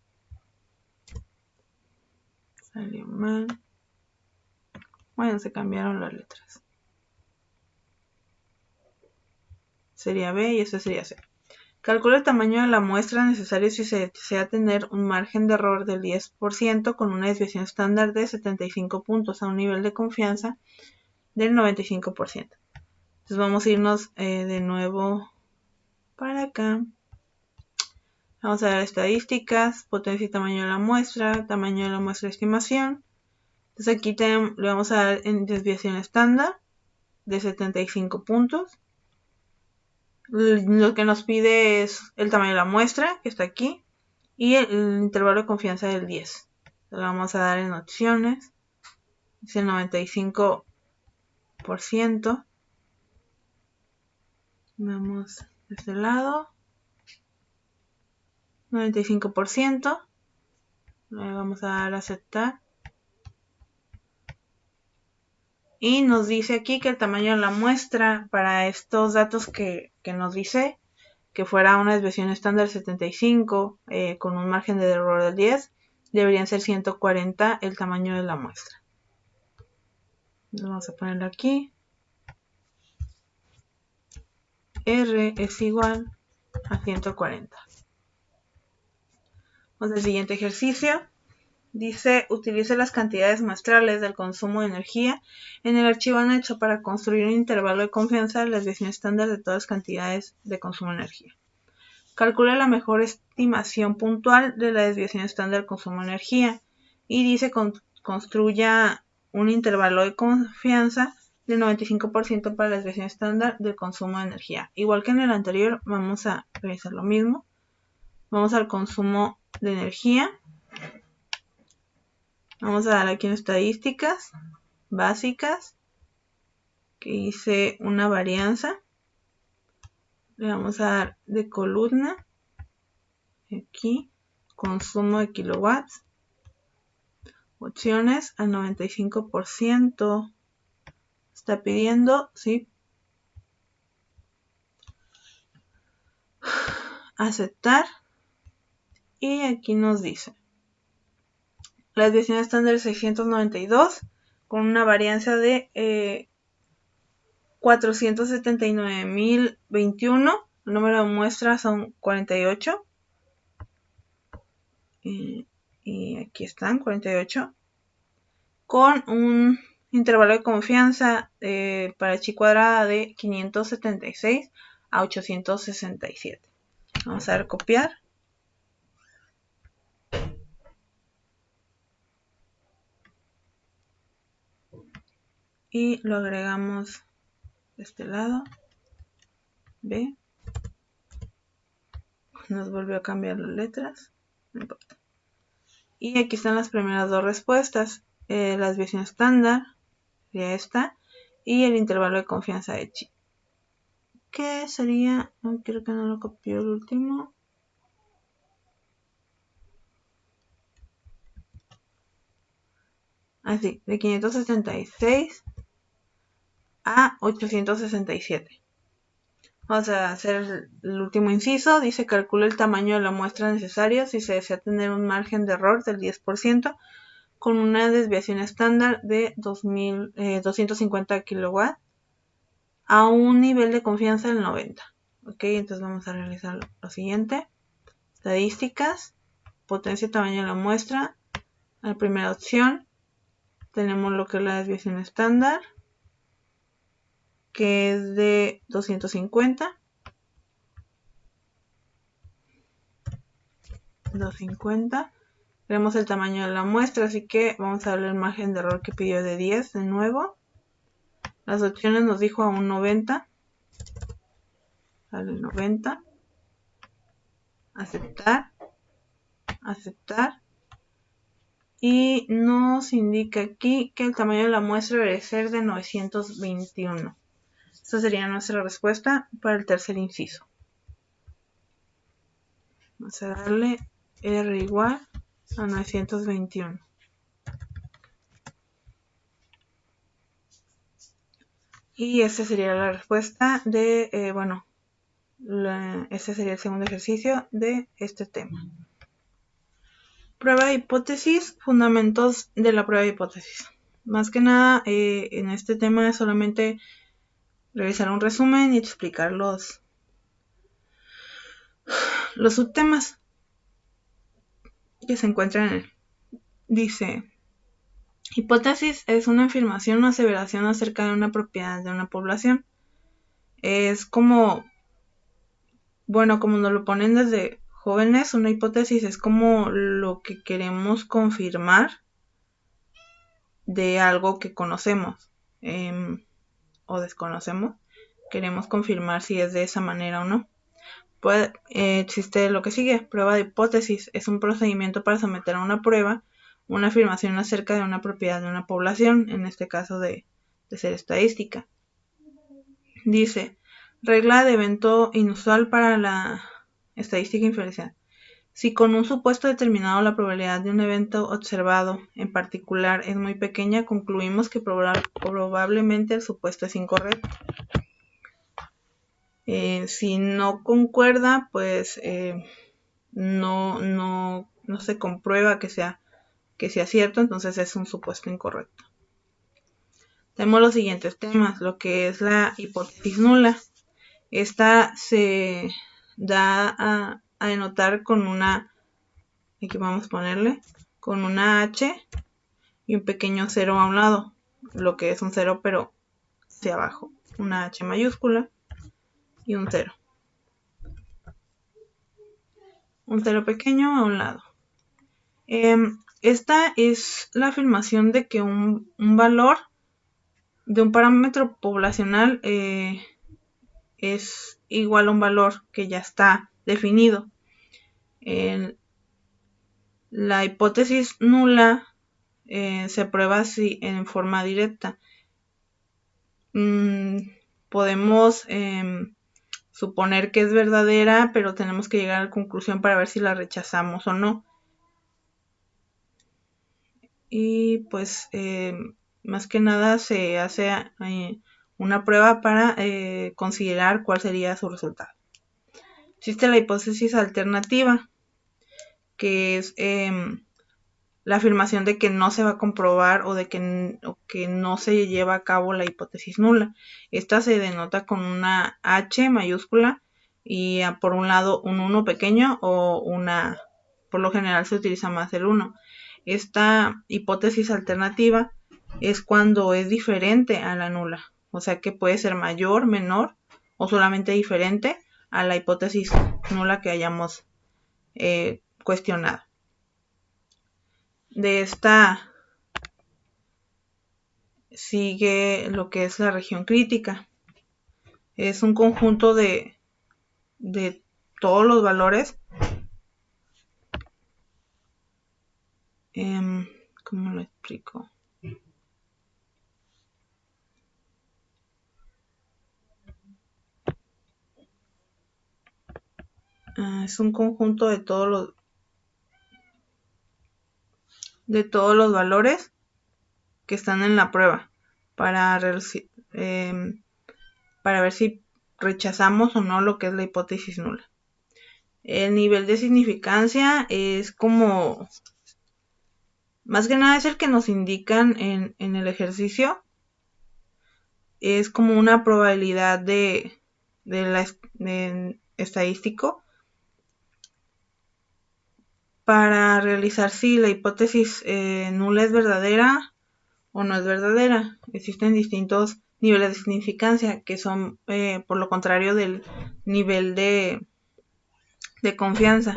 S1: salió mal. Bueno, se cambiaron las letras. Sería B y este sería C. Calcula el tamaño de la muestra necesario si se desea tener un margen de error del 10% con una desviación estándar de 75 puntos a un nivel de confianza del 95%. Entonces vamos a irnos de nuevo para acá. Vamos a dar estadísticas, potencia y tamaño de la muestra de estimación. Entonces aquí le vamos a dar en desviación estándar de 75 puntos. Lo que nos pide es el tamaño de la muestra, que está aquí, y el intervalo de confianza del 10. Lo vamos a dar en opciones. Es el 95%. Vamos de este lado. 95%. Le vamos a dar a aceptar. Y nos dice aquí que el tamaño de la muestra para estos datos que nos dice que fuera una desviación estándar 75 con un margen de error del 10, deberían ser 140 el tamaño de la muestra. Vamos a ponerlo aquí. R es igual a 140. Vamos al siguiente ejercicio. Dice, utilice las cantidades muestrales del consumo de energía en el archivo anexo para construir un intervalo de confianza de la desviación estándar de todas las cantidades de consumo de energía. Calcule la mejor estimación puntual de la desviación estándar de consumo de energía y dice construya un intervalo de confianza del 95% para la desviación estándar del consumo de energía. Igual que en el anterior, vamos a realizar lo mismo. Vamos al consumo de energía. Vamos a dar aquí en estadísticas básicas, que hice una varianza. Le vamos a dar de columna, aquí, consumo de kilowatts, opciones al 95%, está pidiendo, ¿sí? Aceptar, y aquí nos dice, la desviación estándar es 692, con una varianza de 479.021, el número de muestras son 48, y aquí están 48, con un intervalo de confianza para chi cuadrada de 576 a 867. Vamos a ver copiar. Y lo agregamos de este lado. B. Nos volvió a cambiar las letras. No importa. Y aquí están las primeras dos respuestas. La desviación estándar sería esta. Y el intervalo de confianza de chi. ¿Qué sería? Creo que no lo copió el último. Así, de 576 a 867. Vamos a hacer el último inciso. Dice, calcula el tamaño de la muestra necesaria si se desea tener un margen de error del 10% con una desviación estándar de 250 kW a un nivel de confianza del 90. Ok, entonces vamos a realizar lo siguiente. Estadísticas, potencia y tamaño de la muestra. La primera opción tenemos lo que es la desviación estándar, que es de 250. 250. Tenemos el tamaño de la muestra, así que vamos a darle el margen de error que pidió de 10 de nuevo. Las opciones nos dijo a un 90. Dale 90. Aceptar. Aceptar. Y nos indica aquí que el tamaño de la muestra debe ser de 921. Esta sería nuestra respuesta para el tercer inciso. Vamos a darle R igual a 921. Y esta sería la respuesta de, este sería el segundo ejercicio de este tema. Prueba de hipótesis, fundamentos de la prueba de hipótesis. Más que nada, en este tema es solamente realizar un resumen y explicar los subtemas que se encuentran en él. Dice, hipótesis es una afirmación o aseveración acerca de una propiedad de una población. Es como, como nos lo ponen desde jóvenes, una hipótesis es como lo que queremos confirmar de algo que conocemos o desconocemos. Queremos confirmar si es de esa manera o no. Existe lo que sigue, prueba de hipótesis. Es un procedimiento para someter a una prueba una afirmación acerca de una propiedad de una población, en este caso de ser estadística. Dice, regla de evento inusual para la estadística inferencial. Si con un supuesto determinado la probabilidad de un evento observado en particular es muy pequeña, concluimos que probablemente el supuesto es incorrecto. Si no concuerda, pues no se comprueba que sea cierto, entonces es un supuesto incorrecto. Tenemos los siguientes temas, lo que es la hipótesis nula. Esta se da a denotar con una, aquí vamos a ponerle, con una H y un pequeño cero a un lado, lo que es un cero pero hacia abajo, una H mayúscula y un cero pequeño a un lado. Esta es la afirmación de que un valor de un parámetro poblacional es igual a un valor que ya está definido. La hipótesis nula se prueba así en forma directa. Podemos suponer que es verdadera, pero tenemos que llegar a la conclusión para ver si la rechazamos o no. Y pues más que nada se hace una prueba para considerar cuál sería su resultado. Existe la hipótesis alternativa, que es la afirmación de que no se va a comprobar o que no se lleva a cabo la hipótesis nula. Esta se denota con una H mayúscula y por un lado un 1 pequeño o una, por lo general se utiliza más el 1. Esta hipótesis alternativa es cuando es diferente a la nula, o sea que puede ser mayor, menor o solamente diferente a la hipótesis nula que hayamos cuestionado. De esta sigue lo que es la región crítica. Es un conjunto de todos los valores. ¿Cómo lo explico? Es un conjunto de todos los valores que están en la prueba para ver si rechazamos o no lo que es la hipótesis nula. El nivel de significancia es como, más que nada es el que nos indican en el ejercicio. Es como una probabilidad de estadístico para realizar si la hipótesis nula es verdadera o no es verdadera. Existen distintos niveles de significancia que son por lo contrario del nivel de confianza.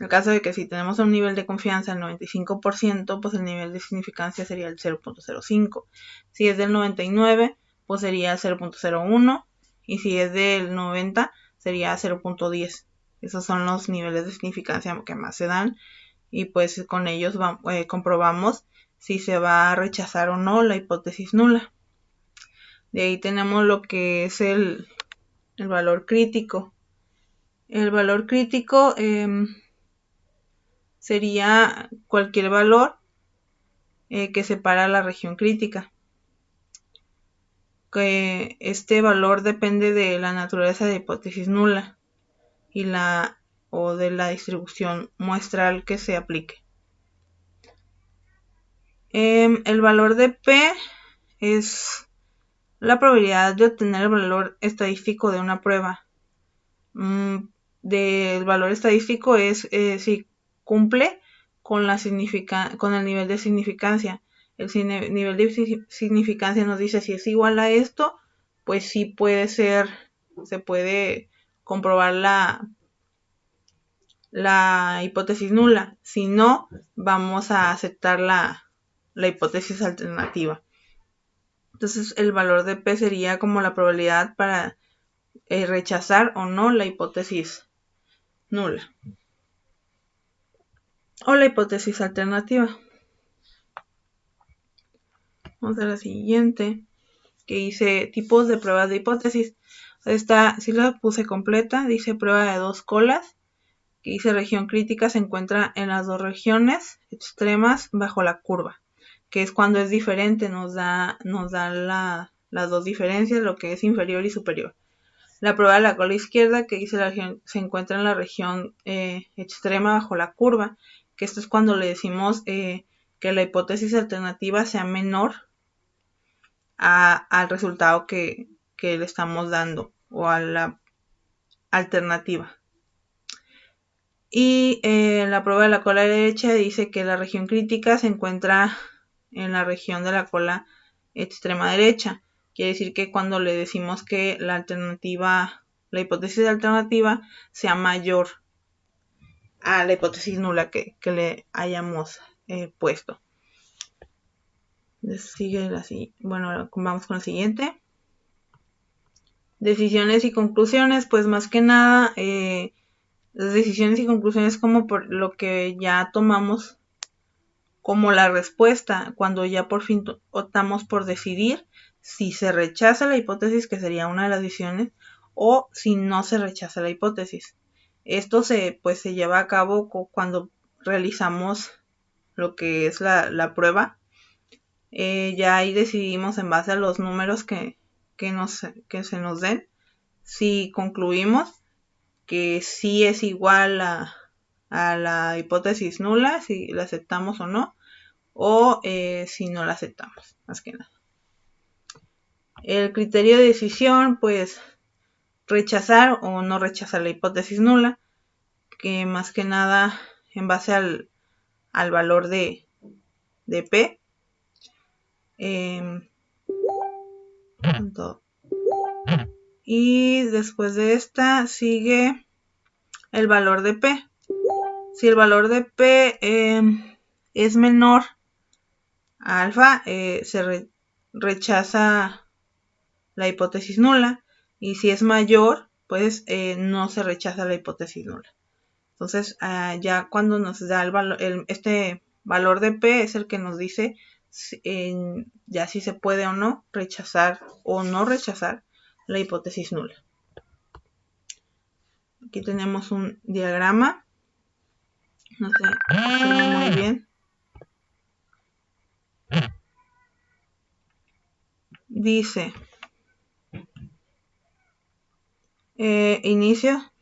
S1: En el caso de que si tenemos un nivel de confianza del 95%, pues el nivel de significancia sería el 0.05. Si es del 99, pues sería 0.01. Y si es del 90, sería 0.10. Esos son los niveles de significancia que más se dan. Y pues con ellos comprobamos si se va a rechazar o no la hipótesis nula. De ahí tenemos lo que es el valor crítico. El valor crítico sería cualquier valor que separa la región crítica. Que este valor depende de la naturaleza de hipótesis nula y de la distribución muestral que se aplique. El valor de P es la probabilidad de obtener el valor estadístico de una prueba. Del valor estadístico es si cumple con el nivel de significancia. El nivel de significancia nos dice si es igual a esto, pues sí puede ser, se puede comprobar la hipótesis nula. Si no, vamos a aceptar la hipótesis alternativa. Entonces el valor de P sería como la probabilidad para rechazar o no la hipótesis nula o la hipótesis alternativa. Vamos a la siguiente, que dice tipos de pruebas de hipótesis. Esta sí la puse completa, dice prueba de 2 colas, que dice región crítica se encuentra en las 2 regiones extremas bajo la curva, que es cuando es diferente, nos da las dos diferencias, lo que es inferior y superior. La prueba de la cola izquierda, que dice la región, se encuentra en la región extrema bajo la curva, que esto es cuando le decimos que la hipótesis alternativa sea menor al resultado que le estamos dando o a la alternativa. Y la prueba de la cola derecha dice que la región crítica se encuentra en la región de la cola extrema derecha. Quiere decir que cuando le decimos que la alternativa, la hipótesis alternativa sea mayor a la hipótesis nula que le hayamos puesto. Sigue así. Bueno, vamos con el siguiente. Decisiones y conclusiones, pues más que nada, las decisiones y conclusiones como por lo que ya tomamos como la respuesta, cuando ya por fin optamos por decidir si se rechaza la hipótesis, que sería una de las decisiones, o si no se rechaza la hipótesis. Esto se lleva a cabo cuando realizamos lo que es la prueba. Ya ahí decidimos en base a los números que se nos den, si concluimos que sí es igual a la hipótesis nula, si la aceptamos o no, o si no la aceptamos, más que nada. El criterio de decisión, pues rechazar o no rechazar la hipótesis nula, que más que nada en base al valor de P. Y después de esta sigue el valor de P. Si el valor de P es menor a alfa, se rechaza la hipótesis nula, y si es mayor, pues no se rechaza la hipótesis nula. Entonces, ya cuando nos da este valor de P es el que nos dice ya si se puede o no rechazar la hipótesis nula. Aquí tenemos un diagrama. No sé, se ve muy bien. Dice inicio.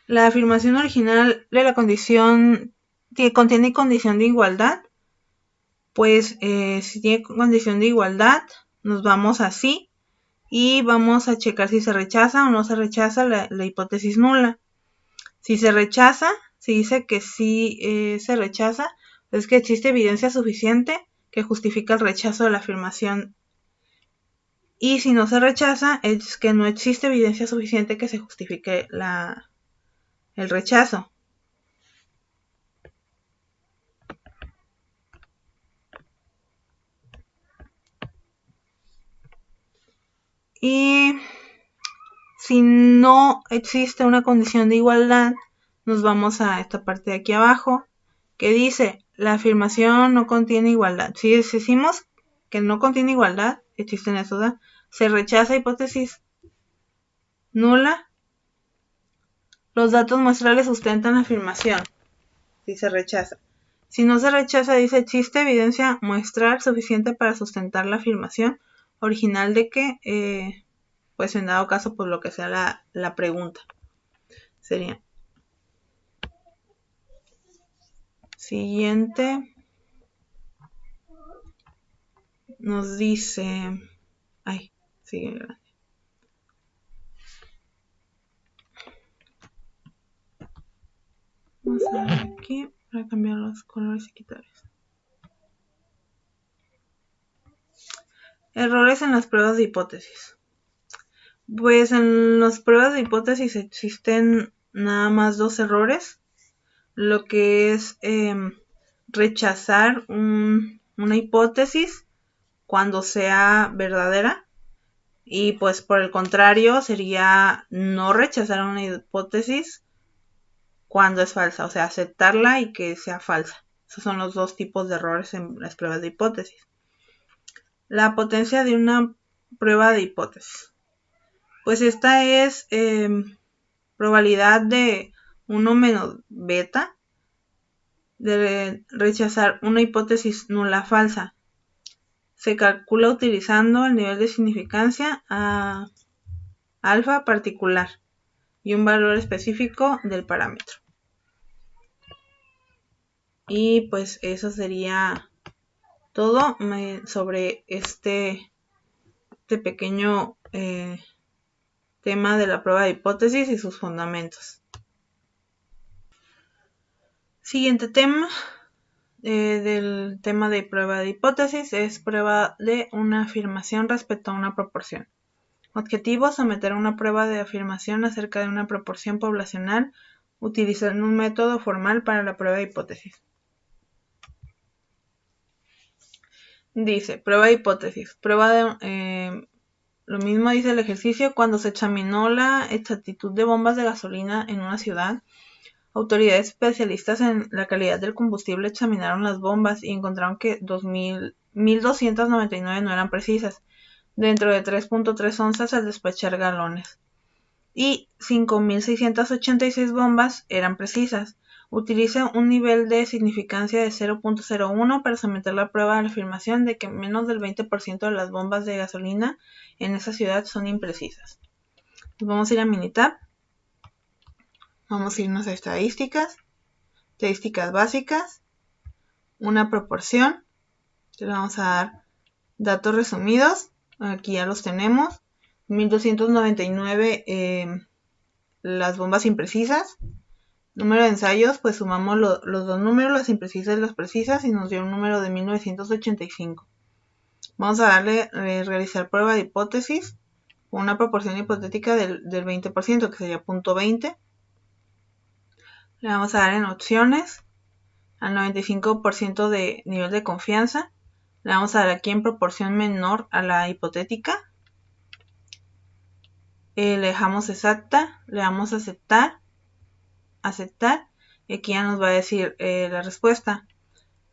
S1: La afirmación original de la condición que contiene condición de igualdad, pues si tiene condición de igualdad, nos vamos así y vamos a checar si se rechaza o no se rechaza la hipótesis nula. Si se rechaza, si dice que sí se rechaza, es que existe evidencia suficiente que justifica el rechazo de la afirmación. Y si no se rechaza, es que no existe evidencia suficiente que se justifique el rechazo. Y si no existe una condición de igualdad, nos vamos a esta parte de aquí abajo, que dice, la afirmación no contiene igualdad. Si decimos que no contiene igualdad, existen esas dudas, se rechaza hipótesis nula, los datos muestrales sustentan la afirmación. Si se rechaza. Si no se rechaza, dice, existe evidencia muestral suficiente para sustentar la afirmación original de que, pues en dado caso, pues lo que sea la pregunta. Sería. Siguiente. Nos dice. Ay, sigue grande. Vamos a ver aquí para cambiar los colores y quitarlos. Errores en las pruebas de hipótesis. Pues en las pruebas de hipótesis existen nada más 2 errores. Lo que es rechazar una hipótesis cuando sea verdadera, y pues por el contrario sería no rechazar una hipótesis cuando es falsa, o sea, aceptarla y que sea falsa. Esos son los 2 tipos de errores en las pruebas de hipótesis. La potencia de una prueba de hipótesis. Pues esta es probabilidad de 1 menos beta, de rechazar una hipótesis nula falsa. Se calcula utilizando el nivel de significancia a alfa particular y un valor específico del parámetro. Y pues eso sería todo sobre este pequeño tema de la prueba de hipótesis y sus fundamentos. Siguiente tema del tema de prueba de hipótesis es prueba de una afirmación respecto a una proporción. Objetivo: someter una prueba de afirmación acerca de una proporción poblacional utilizando un método formal para la prueba de hipótesis. Dice, prueba de hipótesis. Lo mismo dice el ejercicio: cuando se examinó la exactitud de bombas de gasolina en una ciudad, autoridades especialistas en la calidad del combustible examinaron las bombas y encontraron que 1.299 no eran precisas, dentro de 3.3 onzas al despachar galones, y 5.686 bombas eran precisas. Utilice un nivel de significancia de 0.01 para someter la prueba a la afirmación de que menos del 20% de las bombas de gasolina en esa ciudad son imprecisas. Pues vamos a ir a Minitab. Vamos a irnos a estadísticas básicas, una proporción, le vamos a dar datos resumidos, aquí ya los tenemos, 1299 las bombas imprecisas. Número de ensayos, pues sumamos los dos números, las imprecisas y las precisas, y nos dio un número de 1985. Vamos a darle realizar prueba de hipótesis con una proporción hipotética del 20%, que sería 0.20. Le vamos a dar en opciones al 95% de nivel de confianza. Le vamos a dar aquí en proporción menor a la hipotética. Le dejamos exacta, le damos a aceptar, y aquí ya nos va a decir la respuesta.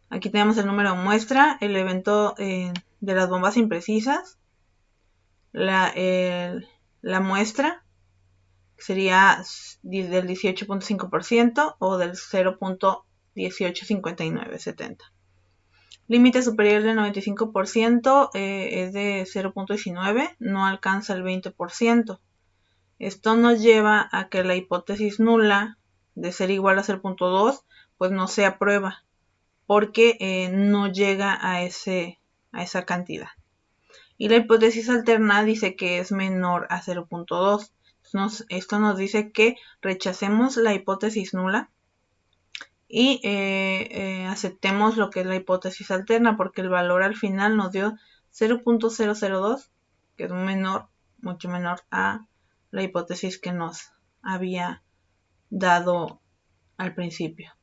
S1: Aquí tenemos el número de muestra, el evento de las bombas imprecisas, la muestra, que sería del 18.5% o del 0.185970. Límite superior del 95% es de 0.19, no alcanza el 20%. Esto nos lleva a que la hipótesis nula de ser igual a 0.2 pues no se aprueba, porque no llega a esa cantidad. Y la hipótesis alterna dice que es menor a 0.2. Esto nos dice que rechacemos la hipótesis nula y aceptemos lo que es la hipótesis alterna, porque el valor al final nos dio 0.002, que es mucho menor a la hipótesis que nos había dado al principio.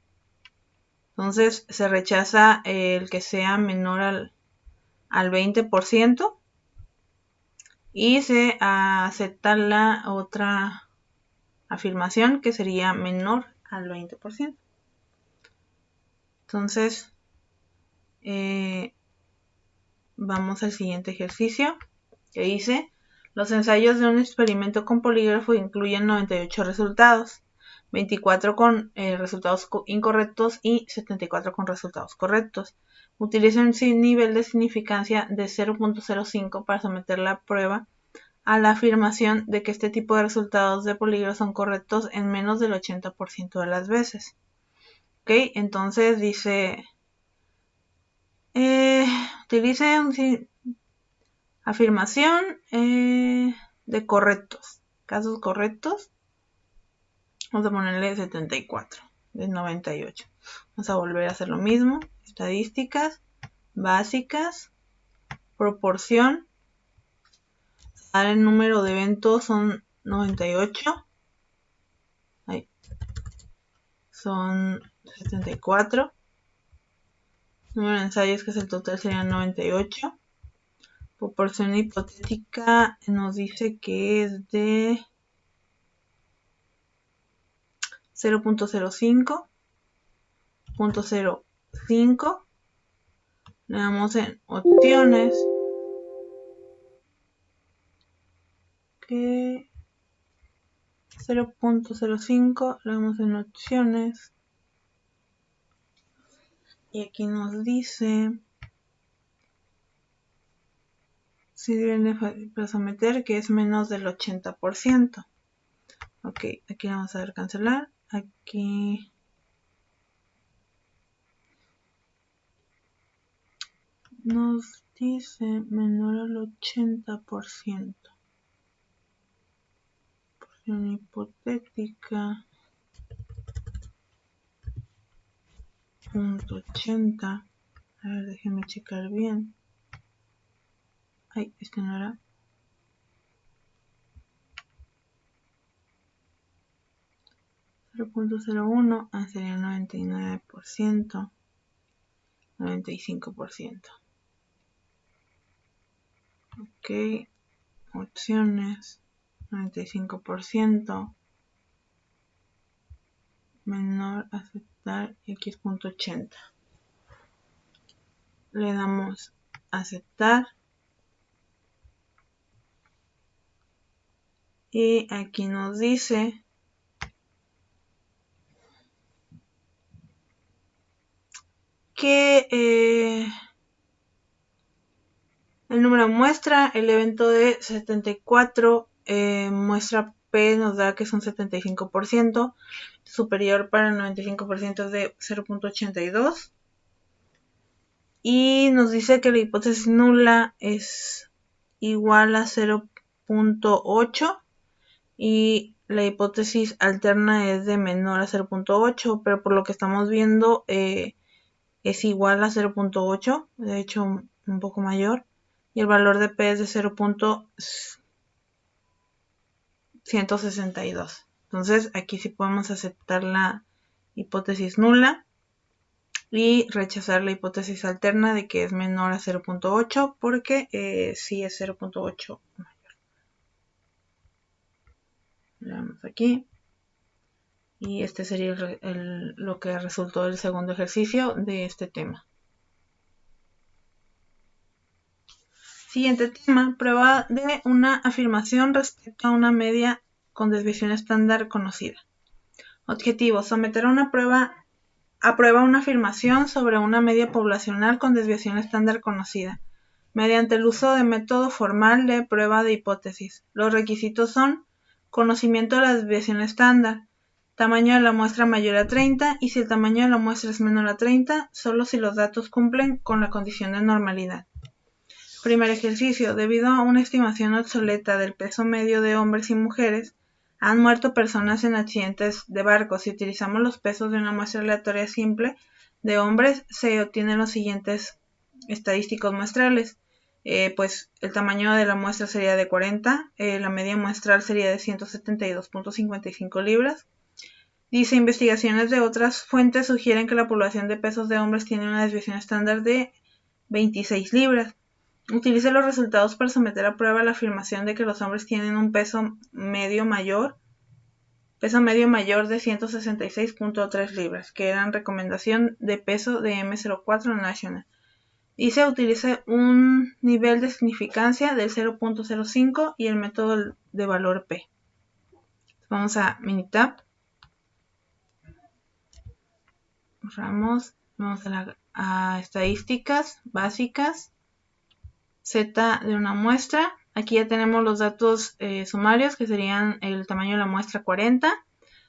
S1: Entonces se rechaza el que sea menor al 20% y se acepta la otra afirmación, que sería menor al 20%. Entonces vamos al siguiente ejercicio, que dice: los ensayos de un experimento con polígrafo incluyen 98 resultados, 24 con resultados incorrectos y 74 con resultados correctos. Utiliza un nivel de significancia de 0.05 para someter la prueba a la afirmación de que este tipo de resultados de polígrafo son correctos en menos del 80% de las veces. Ok, entonces dice, utilice un afirmación de correctos, casos correctos. Vamos a ponerle 74 de 98. Vamos a volver a hacer lo mismo. Estadísticas básicas, proporción. Ahora el número de eventos son 98. Ahí. Son 74. Número de ensayos, que es el total, serían 98. Proporción hipotética nos dice que es de 0.05, 0.05. Le damos en opciones, que 0.05, le damos en opciones, Y aquí nos dice si deben de someter, que es menos del 80%. Ok, aquí vamos a ver cancelar. Aquí nos dice menor al 80%. Porción hipotética. .80. A ver, déjenme checar bien. Ay, este no era. .01 sería 99%, 95%. Ok, opciones, 95%, menor, aceptar, y aquí es .80. Le damos aceptar. Y aquí nos dice que el número muestra, el evento de 74, muestra P nos da que es un 75%, superior para el 95% es de 0.82. Y nos dice que la hipótesis nula es igual a 0.8 y la hipótesis alterna es de menor a 0.8, pero por lo que estamos viendo es igual a 0.8, de hecho un poco mayor, y el valor de P es de 0.162. Entonces aquí sí podemos aceptar la hipótesis nula y rechazar la hipótesis alterna de que es menor a 0.8 porque sí es 0.8 mayor. Le damos aquí. Y este sería lo que resultó del segundo ejercicio de este tema. Siguiente tema, prueba de una afirmación respecto a una media con desviación estándar conocida. Objetivo, someter a prueba una afirmación sobre una media poblacional con desviación estándar conocida, mediante el uso de método formal de prueba de hipótesis. Los requisitos son conocimiento de la desviación estándar, tamaño de la muestra mayor a 30 y si el tamaño de la muestra es menor a 30, solo si los datos cumplen con la condición de normalidad. Primer ejercicio. Debido a una estimación obsoleta del peso medio de hombres y mujeres, han muerto personas en accidentes de barcos. Si utilizamos los pesos de una muestra aleatoria simple de hombres, se obtienen los siguientes estadísticos muestrales. Pues el tamaño de la muestra sería de 40, la media muestral sería de 172.55 libras. Dice, investigaciones de otras fuentes sugieren que la población de pesos de hombres tiene una desviación estándar de 26 libras. Utilice los resultados para someter a prueba la afirmación de que los hombres tienen un peso medio mayor de 166.3 libras, que era en recomendación de peso de M04 National. Dice, utilice un nivel de significancia del 0.05 y el método de valor P. Vamos a Minitab. Vamos a estadísticas básicas. Z de una muestra. Aquí ya tenemos los datos sumarios, que serían el tamaño de la muestra 40,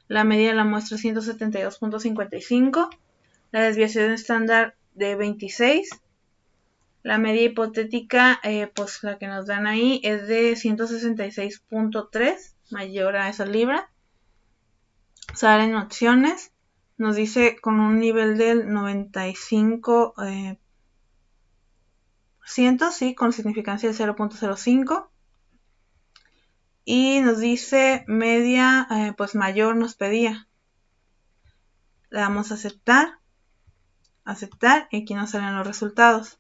S1: la media de la muestra 172.55, la desviación estándar de 26, la media hipotética, pues la que nos dan ahí es de 166.3, mayor a esa libra. Usar en opciones, nos dice con un nivel del 95%, sí, con significancia del 0.05. Y nos dice media, pues mayor nos pedía. Le damos a aceptar, y aquí nos salen los resultados.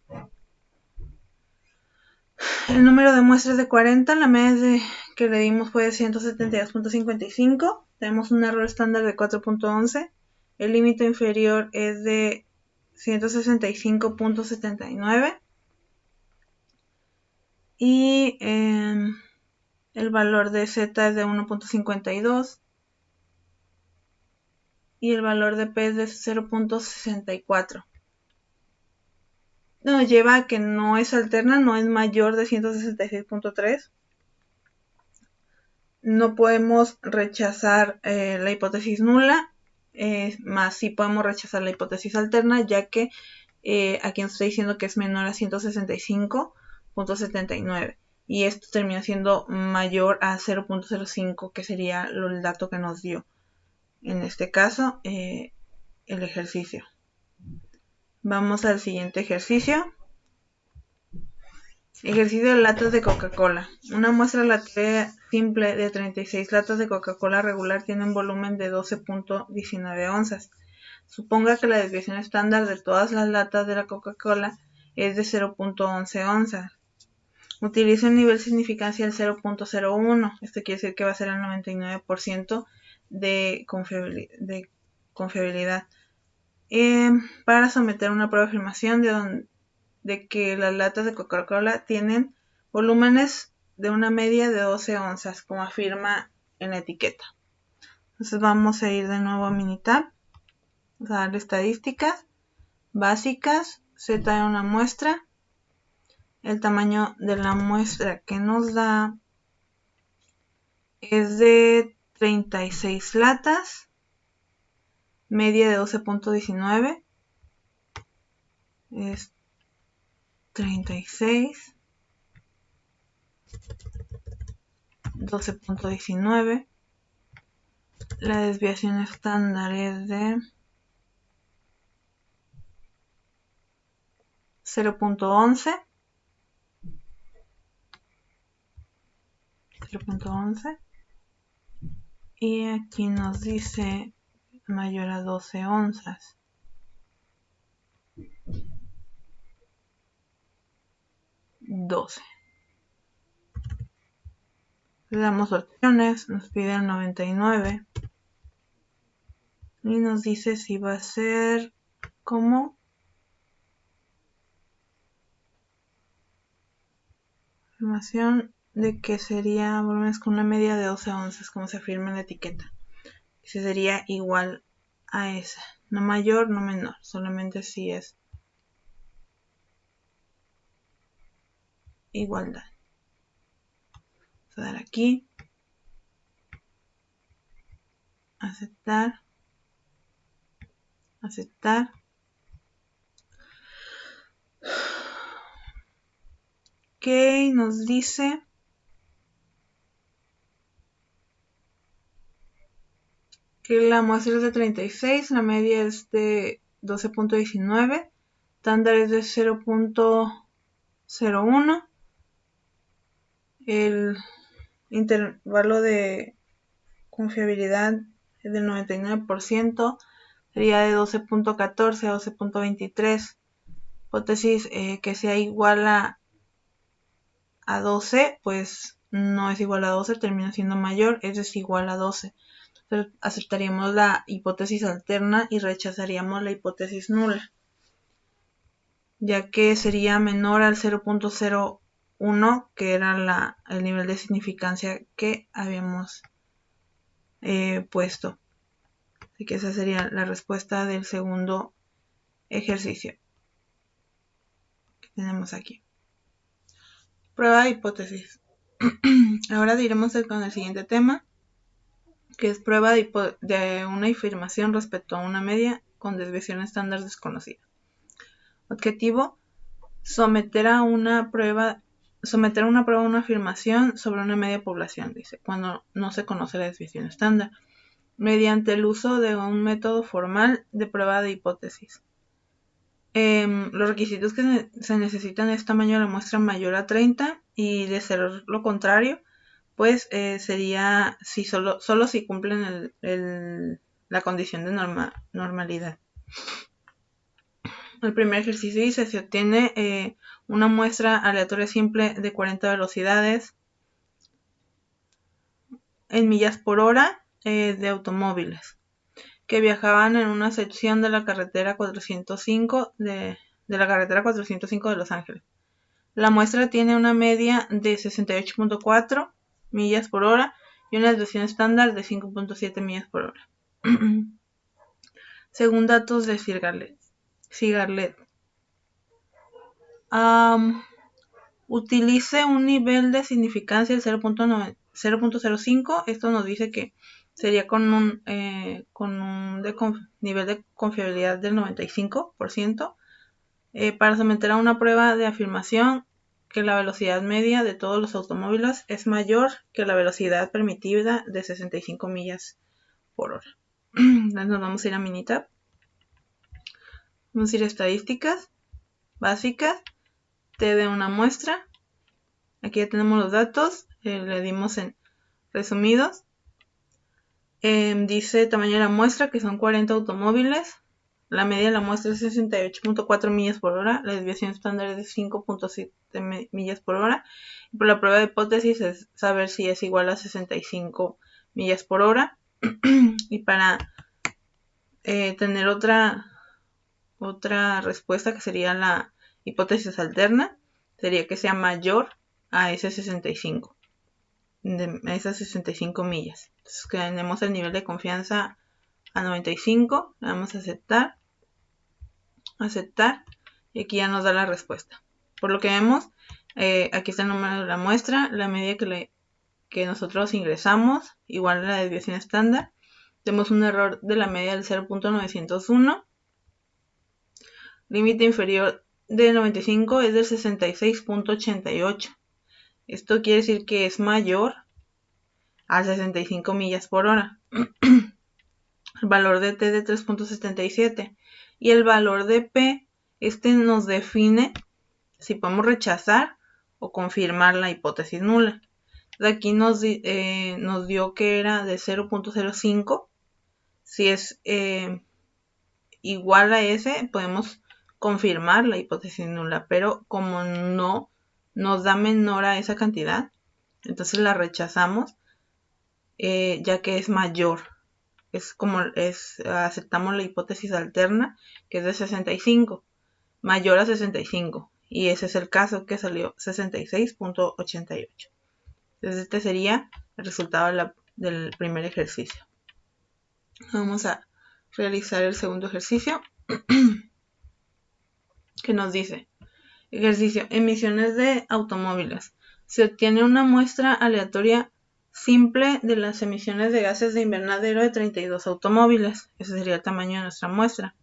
S1: El número de muestras de 40, la media que le dimos fue de 172.55. Tenemos un error estándar de 4.11. El límite inferior es de 165.79. Y el valor de Z es de 1.52. Y el valor de P es de 0.64. nos lleva a que no es alterna, no es mayor de 166.3. No podemos rechazar la hipótesis nula, más sí podemos rechazar la hipótesis alterna, ya que aquí nos está diciendo que es menor a 165.79 y esto termina siendo mayor a 0.05, que sería el dato que nos dio en este caso el ejercicio. Vamos al siguiente ejercicio. Ejercicio de latas de Coca-Cola. Una muestra aleatoria simple de 36 latas de Coca-Cola regular tiene un volumen de 12.19 onzas. Suponga que la desviación estándar de todas las latas de la Coca-Cola es de 0.11 onzas. Utiliza el nivel de significancia del 0.01. Esto quiere decir que va a ser el 99% de confiabilidad. Para someter una prueba de afirmación de que las latas de Coca-Cola tienen volúmenes de una media de 12 onzas, como afirma en la etiqueta. Entonces vamos a ir de nuevo a Minitab, vamos a darle estadísticas básicas, Z de una muestra, el tamaño de la muestra que nos da es de 36 latas, media de 12.19, es 36, 12.19, la desviación estándar es de 0.11, y aquí nos dice mayor a 12 onzas. Le damos opciones, nos pide el 99 y nos dice si va a ser como afirmación de que sería volúmenes con una media de 12 onzas, como se afirma en la etiqueta. Si sería igual a esa, no mayor, no menor, solamente si es igualdad. Vamos a dar aquí, aceptar, aceptar. Ok, nos dice que la muestra es de 36, la media es de 12.19, estándar es de 0.01, el intervalo de confiabilidad es del 99%, sería de 12.14 a 12.23, hipótesis que sea igual a 12, pues no es igual a 12, termina siendo mayor, es desigual a 12. Entonces aceptaríamos la hipótesis alterna y rechazaríamos la hipótesis nula, ya que sería menor al 0.01, que era el nivel de significancia que habíamos puesto. Así que esa sería la respuesta del segundo ejercicio que tenemos aquí. Prueba de hipótesis. Ahora iremos con el siguiente tema, que es prueba de una afirmación respecto a una media con desviación estándar desconocida. Objetivo: someter a una prueba una afirmación sobre una media población, dice, cuando no se conoce la desviación estándar, mediante el uso de un método formal de prueba de hipótesis. Los requisitos que se necesitan es tamaño de la muestra mayor a 30, y de ser lo contrario, pues sería solo si cumplen la condición de normalidad. El primer ejercicio dice: se obtiene una muestra aleatoria simple de 40 velocidades en millas por hora de automóviles que viajaban en una sección de la carretera 405 de la carretera 405 de Los Ángeles. La muestra tiene una media de 68.4 millas por hora y una desviación estándar de 5.7 millas por hora. Según datos de Cigarlet. Utilice un nivel de significancia del 0.05. Esto nos dice que sería con un nivel de confiabilidad del 95%, para someter a una prueba de afirmación que la velocidad media de todos los automóviles es mayor que la velocidad permitida de 65 millas por hora. Entonces nos vamos a ir a Minitab. Vamos a ir a estadísticas básicas, T de una muestra. Aquí ya tenemos los datos, le dimos en resumidos. Dice tamaño de la muestra, que son 40 automóviles. La media de la muestra es 68.4 millas por hora. La desviación estándar es de 5.7 millas por hora. Y por la prueba de hipótesis es saber si es igual a 65 millas por hora. Y para tener otra respuesta, que sería la hipótesis alterna, sería que sea mayor a ese 65, a esas 65 millas. Entonces tenemos el nivel de confianza a 95, le damos a aceptar, y aquí ya nos da la respuesta. Por lo que vemos, aquí está el número de la muestra, la media que nosotros ingresamos, igual a la desviación estándar. Tenemos un error de la media del 0.901. Límite inferior de 95 es del 66.88. Esto quiere decir que es mayor a 65 millas por hora. El valor de T de 3.77. Y el valor de P, nos define si podemos rechazar o confirmar la hipótesis nula. De aquí nos dio que era de 0.05. Si es igual a ese, podemos confirmar la hipótesis nula, pero como no nos da menor a esa cantidad, entonces la rechazamos, ya que es mayor. Aceptamos la hipótesis alterna, que es de 65, mayor a 65, y ese es el caso que salió 66.88. Entonces este sería el resultado del primer ejercicio. Vamos a realizar el segundo ejercicio, que nos dice: ejercicio, emisiones de automóviles. Se obtiene una muestra aleatoria simple de las emisiones de gases de invernadero de 32 automóviles. Ese sería el tamaño de nuestra muestra,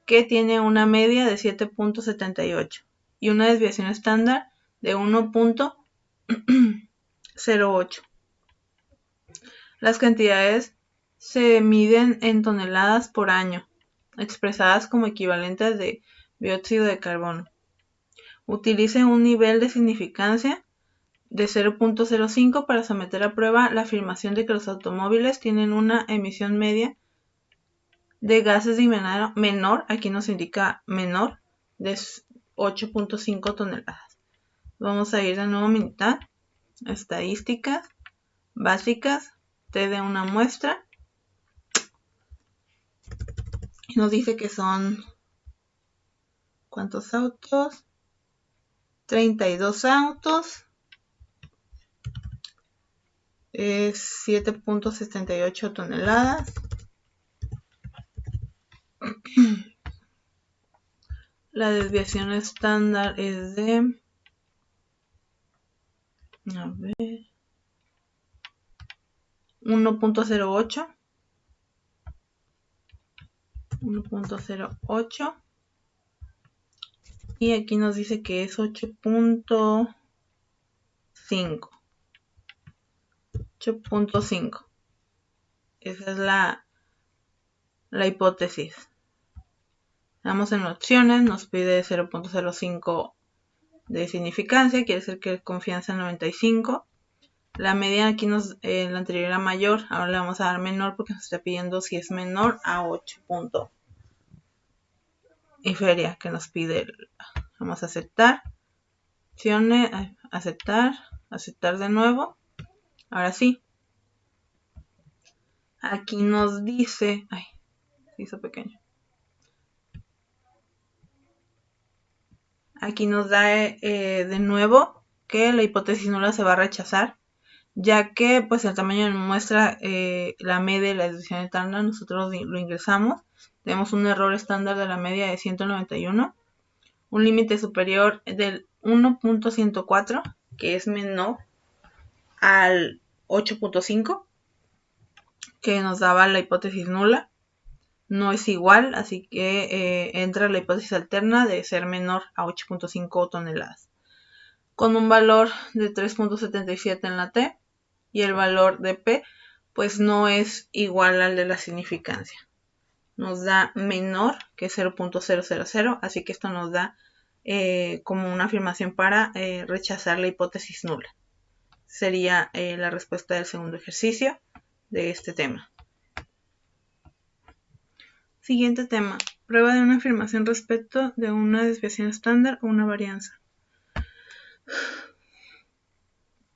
S1: que tiene una media de 7.78 y una desviación estándar de 1.08. Las cantidades se miden en toneladas por año, expresadas como equivalentes de dióxido de carbono. Utilice un nivel de significancia de 0.05 para someter a prueba la afirmación de que los automóviles tienen una emisión media de gases de invernadero menor, aquí nos indica menor, de 8.5 toneladas. Vamos a ir de nuevo a Minitab, estadísticas básicas, T de una muestra, y nos dice que son, ¿cuántos autos? 32 autos, es 7.78 toneladas. La desviación estándar es de 1.08. Y aquí nos dice que es 8.5. 8.5. Esa es la hipótesis. Damos en opciones, nos pide 0.05 de significancia, quiere decir que es confianza 95. La media aquí la anterior era mayor, ahora le vamos a dar menor porque nos está pidiendo si es menor a 8 puntos. Y feria que nos pide. Vamos a aceptar. Opciones, aceptar de nuevo. Ahora sí. Aquí nos dice, se hizo pequeño. Aquí nos da de nuevo que la hipótesis nula se va a rechazar, ya que pues el tamaño de muestra, la media y la desviación estándar, nosotros lo ingresamos. Tenemos un error estándar de la media de 191, un límite superior del 1.104, que es menor al 8.5, que nos daba la hipótesis nula. No es igual, así que entra la hipótesis alterna de ser menor a 8.5 toneladas. Con un valor de 3.77 en la T, y el valor de P pues no es igual al de la significancia. Nos da menor que 0.000, así que esto nos da como una afirmación para rechazar la hipótesis nula. Sería la respuesta del segundo ejercicio de este tema. Siguiente tema. Prueba de una afirmación respecto de una desviación estándar o una varianza.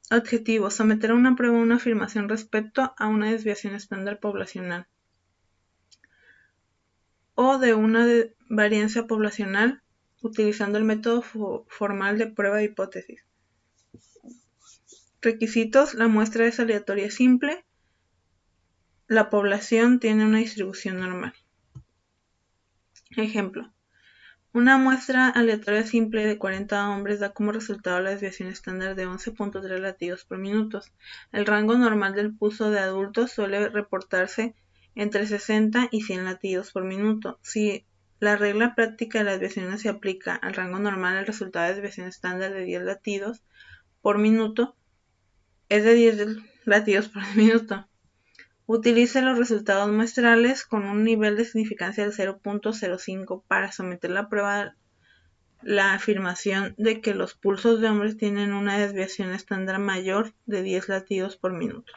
S1: Adjetivo. Someter a una prueba una afirmación respecto a una desviación estándar poblacional o de una varianza poblacional utilizando el método formal de prueba de hipótesis. Requisitos. La muestra es aleatoria simple. La población tiene una distribución normal. Ejemplo. Una muestra aleatoria simple de 40 hombres da como resultado la desviación estándar de 11.3 latidos por minuto. El rango normal del pulso de adultos suele reportarse entre 60 y 100 latidos por minuto. Si la regla práctica de las desviaciones se aplica al rango normal, el resultado de desviación estándar de 10 latidos por minuto es de 10 latidos por minuto. Utilice los resultados muestrales con un nivel de significancia del 0.05 para someter la prueba la afirmación de que los pulsos de hombres tienen una desviación estándar mayor de 10 latidos por minuto.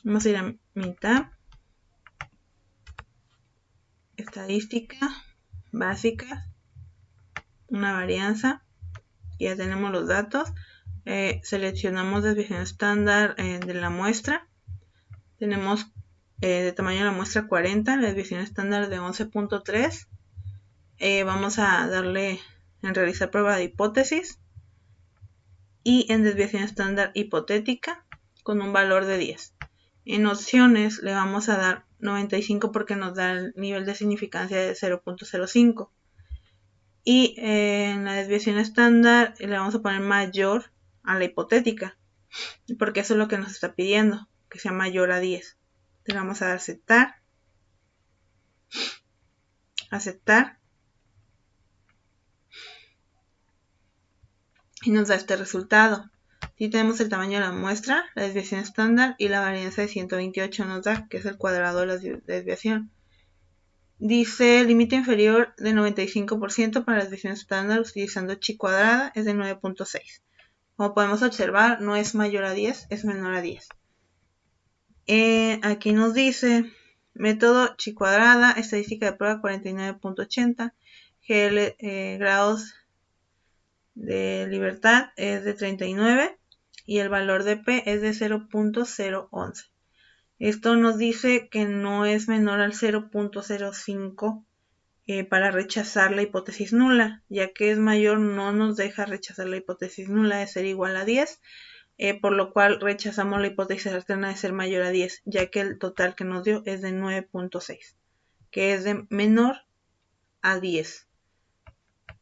S1: Vamos a ir a mitad. Estadística básica, una varianza. Ya tenemos los datos. Seleccionamos desviación estándar de la muestra. Tenemos de tamaño de la muestra 40, la desviación estándar de 11.3. Vamos a darle en realizar prueba de hipótesis y en desviación estándar hipotética con un valor de 10. En opciones le vamos a dar 95 porque nos da el nivel de significancia de 0.05. Y en la desviación estándar le vamos a poner mayor a la hipotética, porque eso es lo que nos está pidiendo, que sea mayor a 10. Le vamos a dar aceptar, aceptar, y nos da este resultado. Si tenemos el tamaño de la muestra, la desviación estándar y la varianza de 128 nos da, que es el cuadrado de la desviación. Dice límite inferior de 95% para la desviación estándar utilizando chi cuadrada es de 9.6. Como podemos observar, no es mayor a 10, es menor a 10. Aquí nos dice método chi cuadrada, estadística de prueba 49.80, GL grados de libertad es de 39 y el valor de P es de 0.011. Esto nos dice que no es menor al 0.05 para rechazar la hipótesis nula, ya que es mayor no nos deja rechazar la hipótesis nula de ser igual a 10, por lo cual rechazamos la hipótesis alterna de ser mayor a 10, ya que el total que nos dio es de 9.6, que es de menor a 10.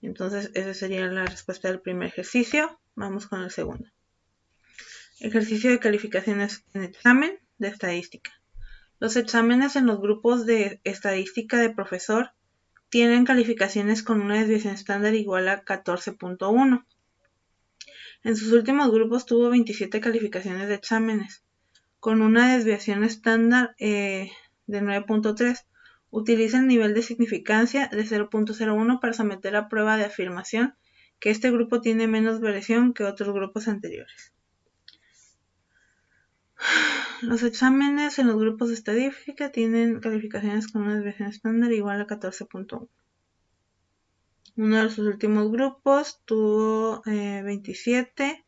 S1: Entonces esa sería la respuesta del primer ejercicio. Vamos con el segundo. Ejercicio de calificaciones en examen de estadística. Los exámenes en los grupos de estadística de profesor tienen calificaciones con una desviación estándar igual a 14.1. En sus últimos grupos tuvo 27 calificaciones de exámenes, con una desviación estándar de 9.3. Utiliza el nivel de significancia de 0.01 para someter a prueba de afirmación que este grupo tiene menos variación que otros grupos anteriores. Los exámenes en los grupos de estadística tienen calificaciones con una desviación estándar igual a 14.1. Uno de sus últimos grupos tuvo 27.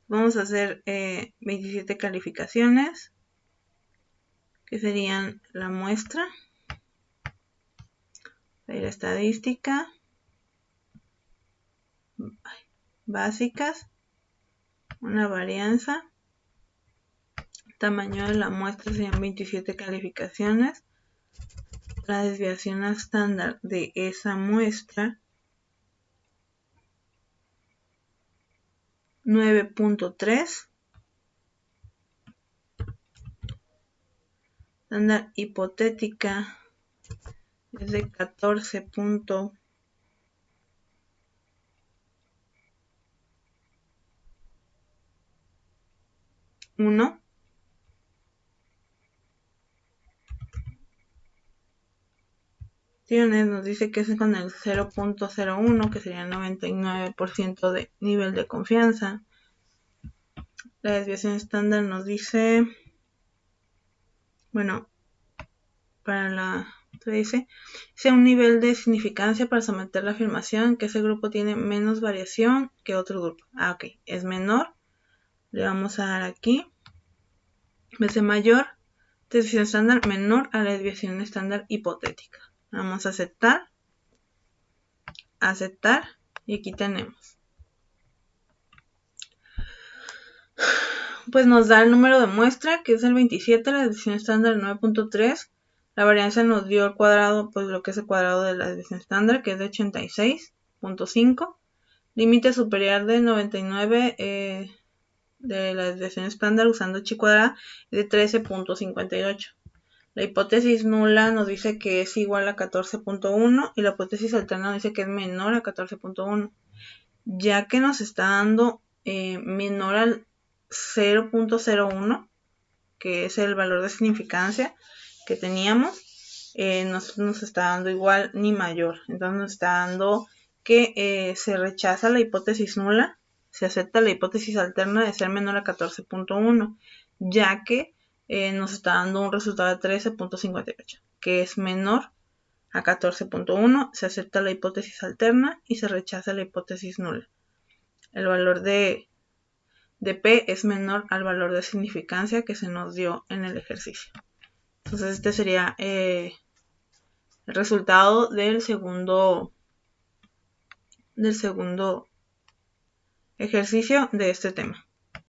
S1: Vamos a hacer 27 calificaciones, que serían la muestra, la estadística, básicas, una varianza, tamaño de la muestra serían 27 calificaciones, la desviación estándar de esa muestra 9.3, estándar hipotética es de 14.1. Nos dice que es con el 0.01, que sería el 99% de nivel de confianza. La desviación estándar nos dice, bueno, para la dice un nivel de significancia para someter la afirmación que ese grupo tiene menos variación que otro grupo. Ok, es menor. Le vamos a dar aquí. Es mayor. Desviación estándar menor a la desviación estándar hipotética. Vamos a aceptar. Aceptar. Y aquí tenemos. Pues nos da el número de muestra, que es el 27, la desviación estándar 9.3. La varianza nos dio el cuadrado, pues lo que es el cuadrado de la desviación estándar, que es de 86.5. Límite superior de 99 de la desviación estándar usando chi cuadrada es de 13.58. La hipótesis nula nos dice que es igual a 14.1 y la hipótesis alterna nos dice que es menor a 14.1. Ya que nos está dando menor al 0.01, que es el valor de significancia que teníamos, nos está dando igual ni mayor. Entonces nos está dando que se rechaza la hipótesis nula, se acepta la hipótesis alterna de ser menor a 14.1, ya que nos está dando un resultado de 13.58, que es menor a 14.1, se acepta la hipótesis alterna y se rechaza la hipótesis nula. El valor de P es menor al valor de significancia que se nos dio en el ejercicio. Entonces este sería el resultado del segundo ejercicio de este tema.